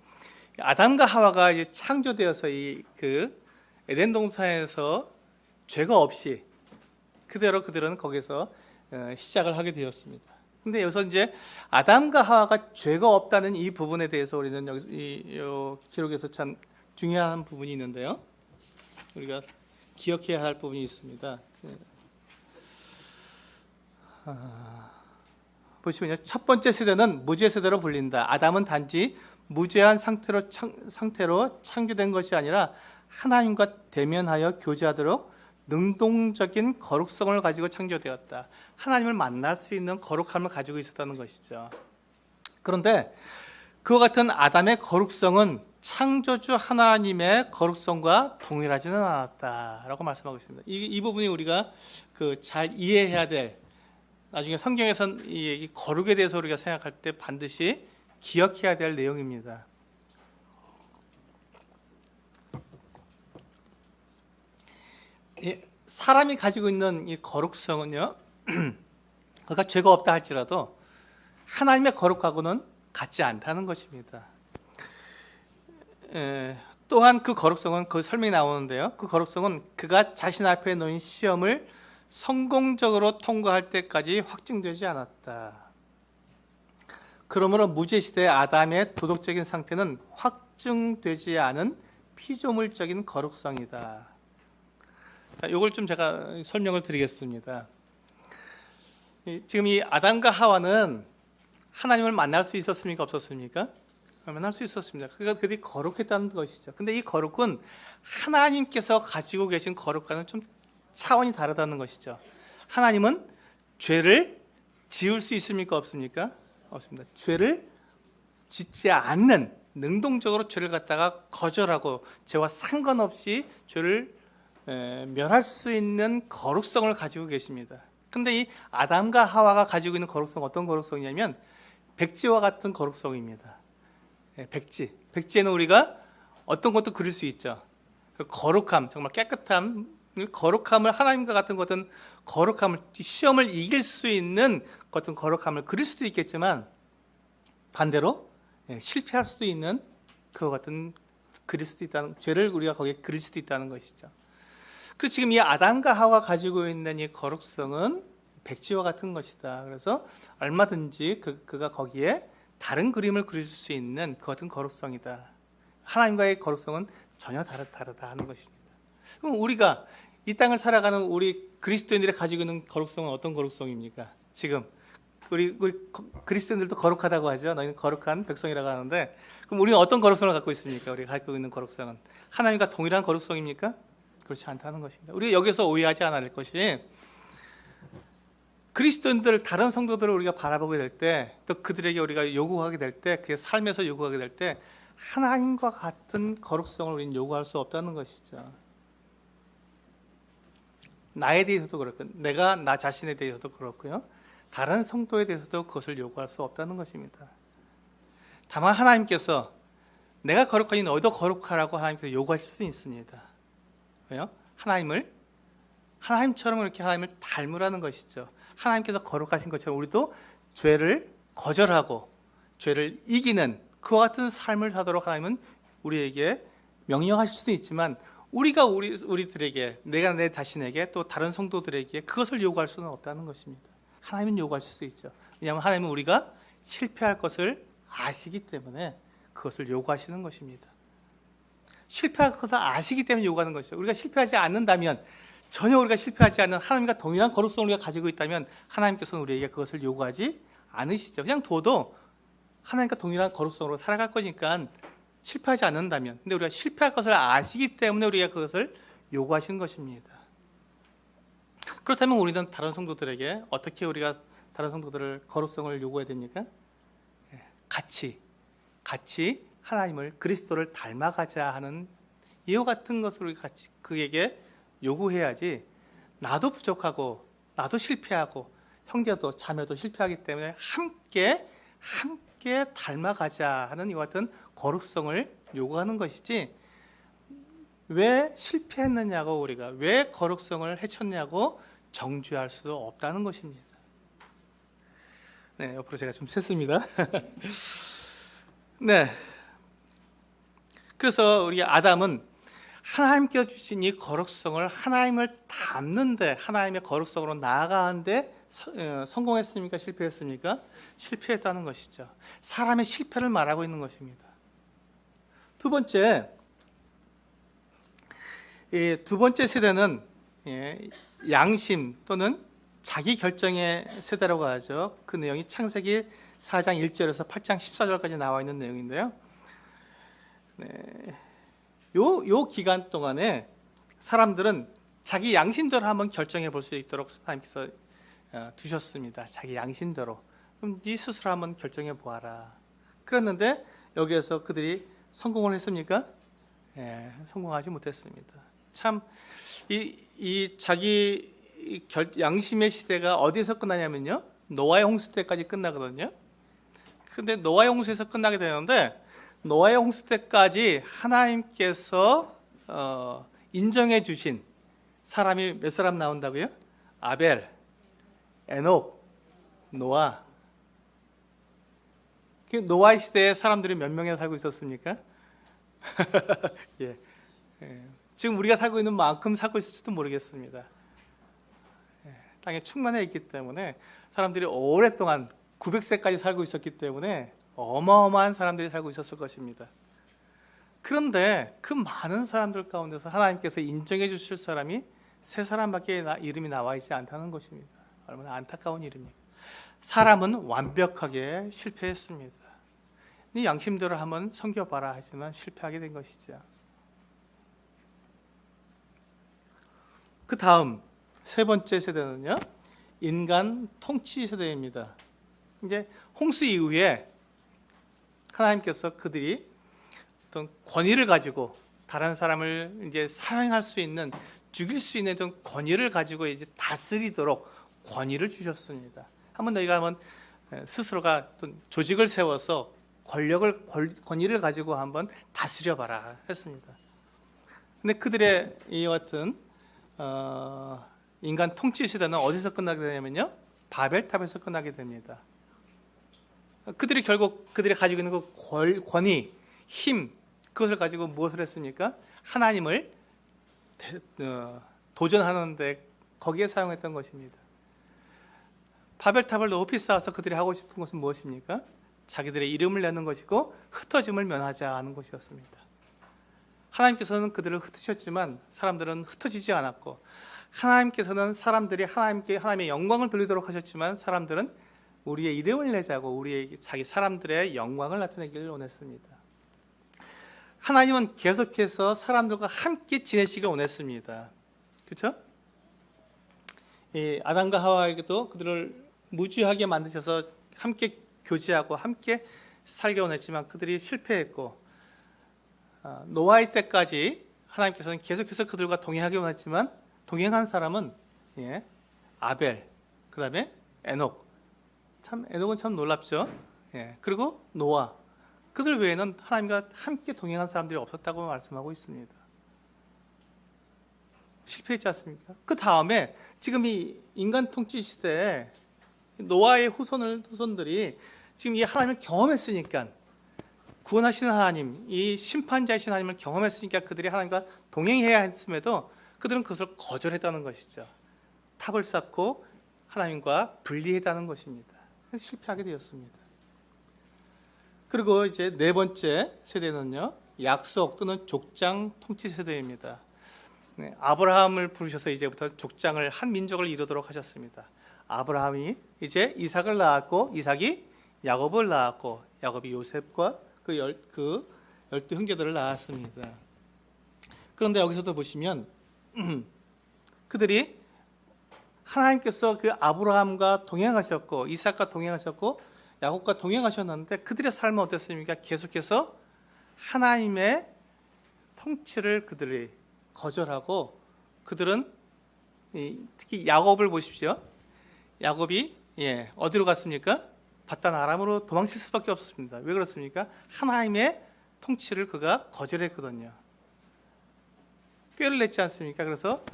아담과 하와가 이제 창조되어서 그 에덴 동산에서 죄가 없이 그대로 그들은 거기서 시작을 하게 되었습니다. 근데 여기서 이제 아담과 하와가 죄가 없다는 이 부분에 대해서 우리는 여기서 이 기록에서 참 중요한 부분이 있는데요. 우리가 기억해야 할 부분이 있습니다. 보시면요, 첫 번째 세대는 무죄 세대로 불린다. 아담은 단지 무죄한 상태로 창조된 것이 아니라 하나님과 대면하여 교제하도록 능동적인 거룩성을 가지고 창조되었다. 하나님을 만날 수 있는 거룩함을 가지고 있었다는 것이죠. 그런데 그와 같은 아담의 거룩성은 창조주 하나님의 거룩성과 동일하지는 않았다라고 말씀하고 있습니다. 이 부분이 우리가 잘 이해해야 될, 나중에 성경에선 이 거룩에 대해서 우리가 생각할 때 반드시 기억해야 될 내용입니다. 사람이 가지고 있는 이 거룩성은요, 그가 죄가 없다 할지라도 하나님의 거룩하고는 같지 않다는 것입니다. 또한 그 거룩성은 그 설명이 나오는데요, 그 거룩성은 그가 자신 앞에 놓인 시험을 성공적으로 통과할 때까지 확증되지 않았다. 그러므로 무죄시대의 아담의 도덕적인 상태는 확증되지 않은 피조물적인 거룩성이다. 이걸 좀 제가 설명을 드리겠습니다. 지금 이 아담과 하와는 하나님을 만날 수 있었습니까? 없었습니까? 만날 수 있었습니다. 그러니까 그들이 거룩했다는 것이죠. 근데 이 거룩은 하나님께서 가지고 계신 거룩과는 좀 차원이 다르다는 것이죠. 하나님은 죄를 지을 수 있습니까? 없습니까? 없습니다. 죄를 짓지 않는, 능동적으로 죄를 갖다가 거절하고 죄와 상관없이 죄를 멸할 수 있는 거룩성을 가지고 계십니다. 그런데 이 아담과 하와가 가지고 있는 거룩성은 어떤 거룩성이냐면 백지와 같은 거룩성입니다. 백지에는 우리가 어떤 것도 그릴 수 있죠. 거룩함, 정말 깨끗함, 거룩함을, 하나님과 같은 것은 거룩함을, 시험을 이길 수 있는 어떤 거룩함을 그릴 수도 있겠지만, 반대로 실패할 수도 있는 그와 같은 그릴 수도 있다는, 죄를 우리가 거기에 그릴 수도 있다는 것이죠. 그래서 지금 이 아담과 하와가 가지고 있는 이 거룩성은 백지와 같은 것이다. 그래서 얼마든지 그가 거기에 다른 그림을 그릴 수 있는 그 같은 거룩성이다. 하나님과의 거룩성은 전혀 다르다 하는 것입니다. 그럼 우리가 이 땅을 살아가는 우리 그리스도인들이 가지고 있는 거룩성은 어떤 거룩성입니까? 지금 우리 그리스도인들도 거룩하다고 하죠. 너희는 거룩한 백성이라고 하는데, 그럼 우리는 어떤 거룩성을 갖고 있습니까? 우리가 갖고 있는 거룩성은 하나님과 동일한 거룩성입니까? 그렇지 않다는 것입니다. 우리가 여기서 오해하지 않아야 될 것이, 그리스도인들, 다른 성도들을 우리가 바라보게 될 때, 또 그들에게 우리가 요구하게 될 때, 그의 삶에서 요구하게 될 때 하나님과 같은 거룩성을 우리는 요구할 수 없다는 것이죠. 나에 대해서도 그렇고, 내가 나 자신에 대해서도 그렇고요, 다른 성도에 대해서도 그것을 요구할 수 없다는 것입니다. 다만 하나님께서 내가 거룩하니 너희도 거룩하라고 하나님께서 요구하실 수 있습니다. 왜요? 하나님처럼 이렇게 하나님을 닮으라는 것이죠. 하나님께서 거룩하신 것처럼 우리도 죄를 거절하고 죄를 이기는 그와 같은 삶을 사도록 하나님은 우리에게 명령하실 수도 있지만, 우리가 우리들에게, 내가 내 자신에게, 또 다른 성도들에게 그것을 요구할 수는 없다는 것입니다. 하나님은 요구하실 수 있죠. 왜냐하면 하나님은 우리가 실패할 것을 아시기 때문에 그것을 요구하시는 것입니다. 실패할 것을 아시기 때문에 요구하는 것이죠. 우리가 실패하지 않는다면, 전혀 우리가 실패하지 않는 하나님과 동일한 거룩성을 우리가 가지고 있다면 하나님께서는 우리에게 그것을 요구하지 않으시죠. 그냥 둬도 하나님과 동일한 거룩성으로 살아갈 거니까 실패하지 않는다면, 근데 우리가 실패할 것을 아시기 때문에 우리가 그것을 요구하신 것입니다. 그렇다면 우리는 다른 성도들에게 어떻게 우리가 다른 성도들을 거룩성을 요구해야 됩니까? 같이 하나님을, 그리스도를 닮아가자 하는 이와 같은 것을 우리가 같이 그에게 요구해야지, 나도 부족하고 나도 실패하고 형제도 자매도 실패하기 때문에 함께 닮아가자 하는 이와 같은 거룩성을 요구하는 것이지, 왜 실패했느냐고, 우리가 왜 거룩성을 해쳤냐고 정죄할 수 없다는 것입니다. 네, 옆으로 제가 좀 샜습니다. 네, 그래서 우리 아담은 하나님께서 주신 이 거룩성을 하나님을 닮는데, 하나님의 거룩성으로 나아가는데 성공했습니까? 실패했습니까? 실패했다는 것이죠. 사람의 실패를 말하고 있는 것입니다. 두 번째 세대는 양심 또는 자기 결정의 세대라고 하죠. 그 내용이 창세기 4장 1절에서 8장 14절까지 나와 있는 내용인데요. 요 기간 동안에 사람들은 자기 양심대로 한번 결정해 볼 수 있도록 하나님께서 두셨습니다. 자기 양심대로. 그럼 네 스스로 한번 결정해 보아라. 그랬는데 여기에서 그들이 성공을 했습니까? 성공하지 못했습니다. 참 이 자기 양심의 시대가 어디에서 끝나냐면요, 노아의 홍수 때까지 끝나거든요. 그런데 노아의 홍수에서 끝나게 되는데, 노아의 홍수 때까지 하나님께서 인정해 주신 사람이 몇 사람 나온다고요? 아벨, 에녹, 노아. 노아의 시대에 사람들이 몇 명이나 살고 있었습니까? 지금 우리가 살고 있는 만큼 살고 있을지도 모르겠습니다. 땅에 충만해 있기 때문에 사람들이 오랫동안 900세까지 살고 있었기 때문에 어마어마한 사람들이 살고 있었을 것입니다. 그런데 그 많은 사람들 가운데서 하나님께서 인정해 주실 사람이 3사람밖에 이름이 나와 있지 않다는 것입니다. 얼마나 안타까운 일입니까? 사람은 완벽하게 실패했습니다. 네 양심대로 한번 섬겨봐라 하지만 실패하게 된 것이죠. 그 다음 세 번째 세대는요, 인간 통치 세대입니다. 이제 홍수 이후에 하나님께서 그들이 어떤 권위를 가지고 다른 사람을 이제 사용할 수 있는, 죽일 수 있는 어떤 권위를 가지고 이제 다스리도록 권위를 주셨습니다. 너희가 스스로가 어떤 조직을 세워서 권위를 가지고 한번 다스려봐라 했습니다. 근데 그들의 이 같은 인간 통치 시대는 어디서 끝나게 되냐면요, 바벨탑에서 끝나게 됩니다. 그들이 결국 그들이 가지고 있는 그 권위, 힘, 그것을 가지고 무엇을 했습니까? 하나님을 도전하는데 거기에 사용했던 것입니다. 바벨탑을 높이 쌓아서 그들이 하고 싶은 것은 무엇입니까? 자기들의 이름을 내는 것이고 흩어짐을 면하자 하는 것이었습니다. 하나님께서는 그들을 흩으셨지만 사람들은 흩어지지 않았고, 하나님께서는 사람들이 하나님의 영광을 돌리도록 하셨지만 사람들은 우리의 이름을 내자고 자기 사람들의 영광을 나타내기를 원했습니다. 하나님은 계속해서 사람들과 함께 지내시길 원했습니다. 그렇죠? 아담과 하와에게도 그들을 무지하게 만드셔서 함께 교제하고 함께 살게 원했지만 그들이 실패했고, 노아의 때까지 하나님께서는 계속해서 그들과 동행하기 원했지만 동행한 사람은 아벨, 그 다음에 에녹. 에녹은 참 놀랍죠. 그리고 노아. 그들 외에는 하나님과 함께 동행한 사람들이 없었다고 말씀하고 있습니다. 실패했지 않습니까? 그 다음에 지금 이 인간 통치 시대에 노아의 후손들이 지금 이 하나님을 경험했으니까, 구원하시는 하나님, 이 심판자이신 하나님을 경험했으니까 그들이 하나님과 동행해야 했음에도 그들은 그것을 거절했다는 것이죠. 탑을 쌓고 하나님과 분리했다는 것입니다. 실패하게 되었습니다. 그리고 이제 네 번째 세대는요, 약속 또는 족장 통치 세대입니다. 아브라함을 부르셔서 이제부터 족장을 한 민족을 이루도록 하셨습니다. 아브라함이 이제 이삭을 낳았고 이삭이 야곱을 낳았고 야곱이 요셉과 그 열두 형제들을 낳았습니다. 그런데 여기서도 보시면 그들이 하나님께서 그 아브라함과 동행하셨고 이삭과 동행하셨고 야곱과 동행하셨는데 그들의 삶은 어땠습니까? 계속해서 하나님의 통치를 그들이 거절하고 그들은 특히 야곱을 보십시오. 야곱이 어디로 갔습니까? 바단 아람으로 도망칠 수밖에 없었습니다. 왜 그렇습니까? 하나님의 통치를 그가 거절했거든요. 꾀를 냈지 않습니까? 그래서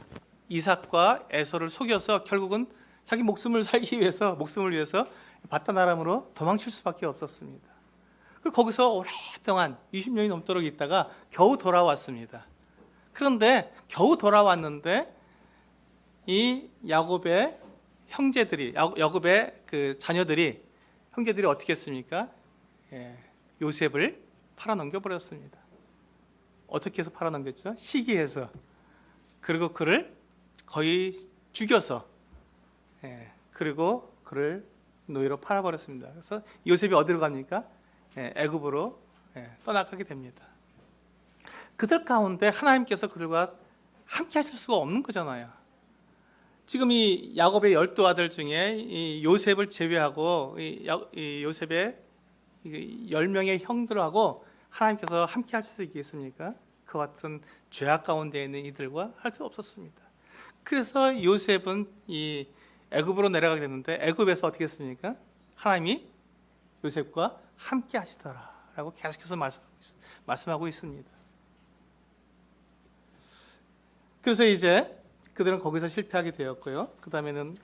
이삭과 에서를 속여서 결국은 자기 목숨을 위해서 바단 아람으로 도망칠 수밖에 없었습니다. 그리고 거기서 오랫동안 20년이 넘도록 있다가 겨우 돌아왔습니다. 그런데 겨우 돌아왔는데 이 야곱의 형제들이 야곱의 그 자녀들이 형제들이 어떻게 했습니까? 요셉을 팔아넘겨 버렸습니다. 어떻게 해서 팔아넘겼죠? 시기해서. 그리고 그를 거의 죽여서 그리고 그를 노예로 팔아버렸습니다. 그래서 요셉이 어디로 갑니까? 애굽으로 떠나가게 됩니다. 그들 가운데 하나님께서 그들과 함께 하실 수가 없는 거잖아요. 지금 이 야곱의 12아들 중에 이 요셉을 제외하고 이 요셉의 10명의 형들하고 하나님께서 함께 하실 수 있겠습니까? 그 같은 죄악 가운데 있는 이들과 할 수 없었습니다. 그래서 요셉은 이 애굽으로 내려가게 됐는데 애굽에서 어떻게 했습니까? 하나님이 요셉과 함께 하시더라라고 계속해서 말씀하고 있습니다. 그래서 이제 그들은 거기서 실패하게 되었고요. 그 다음에는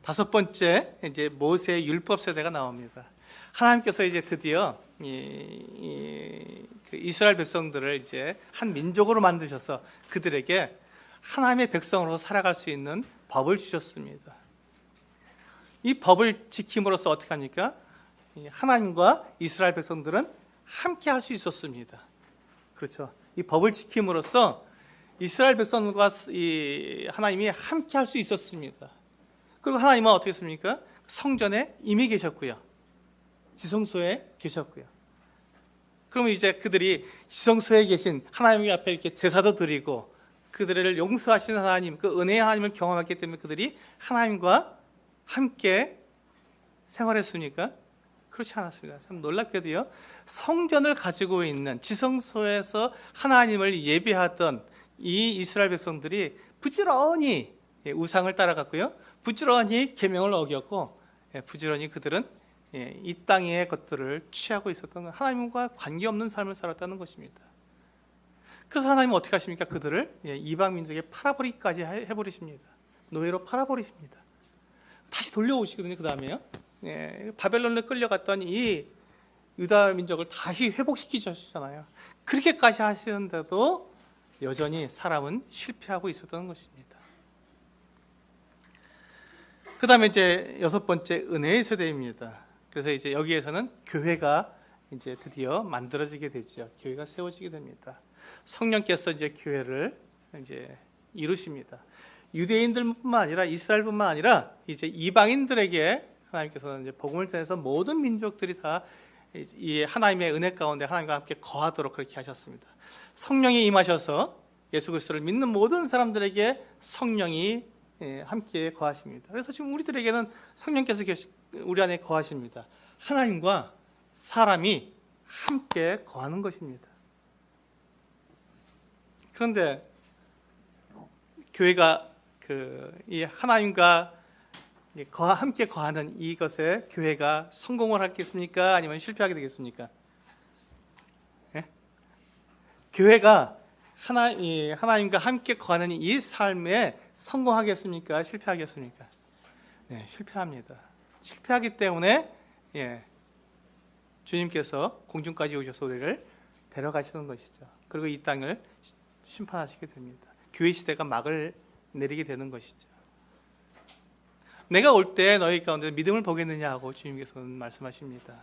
5번째 이제 모세의 율법 세대가 나옵니다. 하나님께서 이제 드디어 그 이스라엘 백성들을 이제 한 민족으로 만드셔서 그들에게 하나님의 백성으로 살아갈 수 있는 법을 주셨습니다. 이 법을 지킴으로써 어떻게 합니까? 하나님과 이스라엘 백성들은 함께 할 수 있었습니다. 그렇죠. 이 법을 지킴으로써 이스라엘 백성과 하나님이 함께 할 수 있었습니다. 그리고 하나님은 어떻게 했습니까? 성전에 이미 계셨고요. 지성소에 계셨고요. 그러면 이제 그들이 지성소에 계신 하나님 앞에 이렇게 제사도 드리고 그들을 용서하시는 하나님, 그 은혜의 하나님을 경험했기 때문에 그들이 하나님과 함께 생활했습니까? 그렇지 않았습니다. 참 놀랍게도요. 성전을 가지고 있는 지성소에서 하나님을 예배하던 이 이스라엘 백성들이 부지런히 우상을 따라갔고요. 부지런히 계명을 어겼고 부지런히 그들은 이 땅의 것들을 취하고 있었던 하나님과 관계없는 삶을 살았다는 것입니다. 그래서 하나님은 어떻게 하십니까? 그들을 이방 민족에 팔아버리기까지 해버리십니다. 노예로 팔아버리십니다. 다시 돌려오시거든요. 그 다음에요. 바벨론에 끌려갔던 이 유다 민족을 다시 회복시키셨잖아요. 그렇게까지 하시는데도 여전히 사람은 실패하고 있었던 것입니다. 그 다음에 이제 6번째 은혜의 세대입니다. 그래서 이제 여기에서는 교회가 이제 드디어 만들어지게 되죠. 교회가 세워지게 됩니다. 성령께서 이제 교회를 이제 이루십니다. 유대인들뿐만 아니라 이스라엘뿐만 아니라 이제 이방인들에게 하나님께서는 이제 복음을 전해서 모든 민족들이 다 이 하나님의 은혜 가운데 하나님과 함께 거하도록 그렇게 하셨습니다. 성령이 임하셔서 예수 그리스도를 믿는 모든 사람들에게 성령이 함께 거하십니다. 그래서 지금 우리들에게는 성령께서 우리 안에 거하십니다. 하나님과 사람이 함께 거하는 것입니다. 그런데 교회가 이 하나님과 함께 거하는 이것에 교회가 성공을 하겠습니까? 아니면 실패하게 되겠습니까? 교회가 하나님과 함께 거하는 이 삶에 성공하겠습니까? 실패하겠습니까? 네, 실패합니다. 실패하기 때문에 주님께서 공중까지 오셔서 우리를 데려가시는 것이죠. 그리고 이 땅을 심판하시게 됩니다. 교회 시대가 막을 내리게 되는 것이죠. 내가 올 때 너희 가운데 믿음을 보겠느냐 하고 주님께서는 말씀하십니다.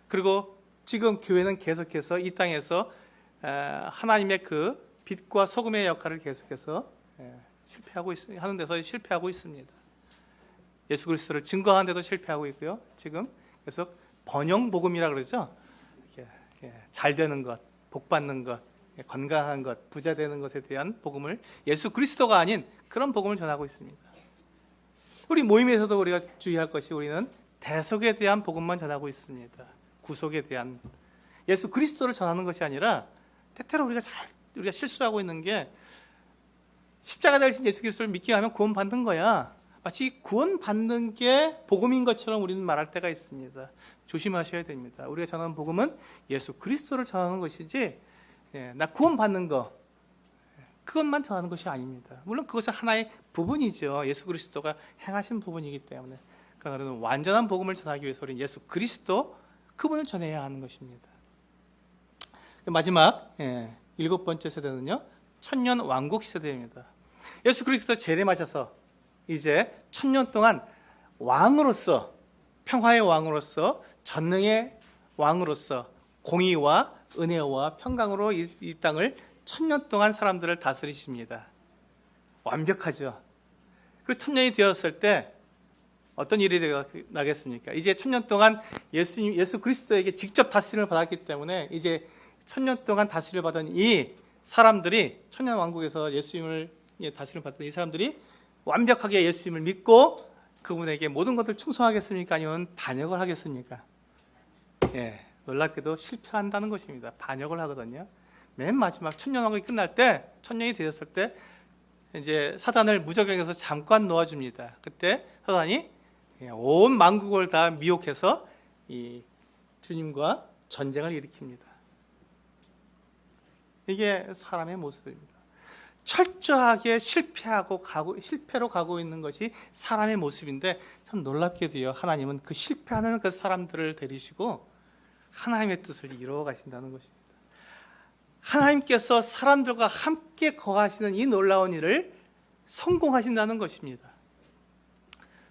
그리고 지금 교회는 계속해서 이 땅에서 하나님의 그 빛과 소금의 역할을 계속해서 하는 데서 실패하고 있습니다. 예수 그리스도를 증거하는 데도 실패하고 있고요. 지금 계속 번영 복음이라 그러죠. 잘 되는 것, 복 받는 것, 건강한 것, 부자 되는 것에 대한 복음을, 예수 그리스도가 아닌 그런 복음을 전하고 있습니다. 우리 모임에서도 우리가 주의할 것이, 우리는 대속에 대한 복음만 전하고 있습니다. 구속에 대한, 예수 그리스도를 전하는 것이 아니라, 때때로 우리가 실수하고 있는 게, 십자가 달리신 예수 그리스도를 믿게 하면 구원 받는 거야. 마치 구원 받는 게 복음인 것처럼 우리는 말할 때가 있습니다. 조심하셔야 됩니다. 우리가 전하는 복음은 예수 그리스도를 전하는 것이지, 나 구원 받는 거, 그것만 전하는 것이 아닙니다. 물론 그것은 하나의 부분이죠. 예수 그리스도가 행하신 부분이기 때문에. 그러나 우리는 완전한 복음을 전하기 위해서 우리는 예수 그리스도, 그분을 전해야 하는 것입니다. 마지막 7번째 세대는요, 천년 왕국 시대입니다. 예수 그리스도 재림하셔서 이제 1000년 동안 왕으로서, 평화의 왕으로서, 전능의 왕으로서, 공의와 은혜와 평강으로 이 땅을 1000년 동안 사람들을 다스리십니다. 완벽하죠. 그리고 1000년이 되었을 때 어떤 일이 나겠습니까? 이제 1000년 동안 예수 그리스도에게 직접 다스림을 받았기 때문에, 이제 1000년 동안 다스림을 받은 이 사람들이, 천년 왕국에서 예수님을 다스림을 받던 이 사람들이 완벽하게 예수님을 믿고 그분에게 모든 것을 충성하겠습니까? 아니면 반역을 하겠습니까? 놀랍게도 실패한다는 것입니다. 반역을 하거든요. 맨 마지막 천년 왕국이 끝날 때, 1000년이 되었을 때 이제 사단을 무저갱에서 잠깐 놓아줍니다. 그때 사단이 온 만국을 다 미혹해서 이 주님과 전쟁을 일으킵니다. 이게 사람의 모습입니다. 철저하게 실패로 가고 있는 것이 사람의 모습인데, 참 놀랍게도요, 하나님은 그 실패하는 그 사람들을 데리시고 하나님의 뜻을 이루어 가신다는 것입니다. 하나님께서 사람들과 함께 거하시는 이 놀라운 일을 성공하신다는 것입니다.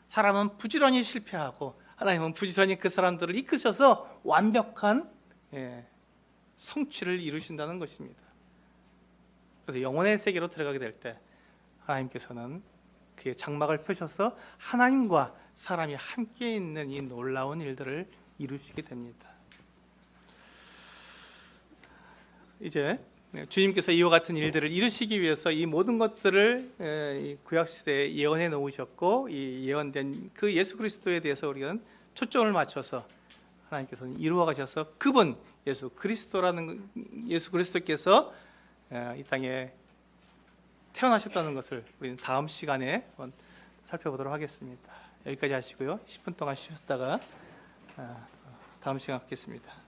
사람은 부지런히 실패하고 하나님은 부지런히 그 사람들을 이끄셔서 완벽한 성취를 이루신다는 것입니다. 그래서 영혼의 세계로 들어가게 될 때 하나님께서는 그의 장막을 펴셔서 하나님과 사람이 함께 있는 이 놀라운 일들을 이루시게 됩니다. 이제 주님께서 이와 같은 일들을 이루시기 위해서 이 모든 것들을 구약시대에 예언해 놓으셨고, 이 예언된 그 예수 그리스도에 대해서 우리는 초점을 맞춰서 하나님께서는 이루어 가셔서, 그분 예수 그리스도께서 이 땅에 태어나셨다는 것을 우리는 다음 시간에 살펴보도록 하겠습니다. 여기까지 하시고요, 10분 동안 쉬셨다가 다음 시간 갖겠습니다.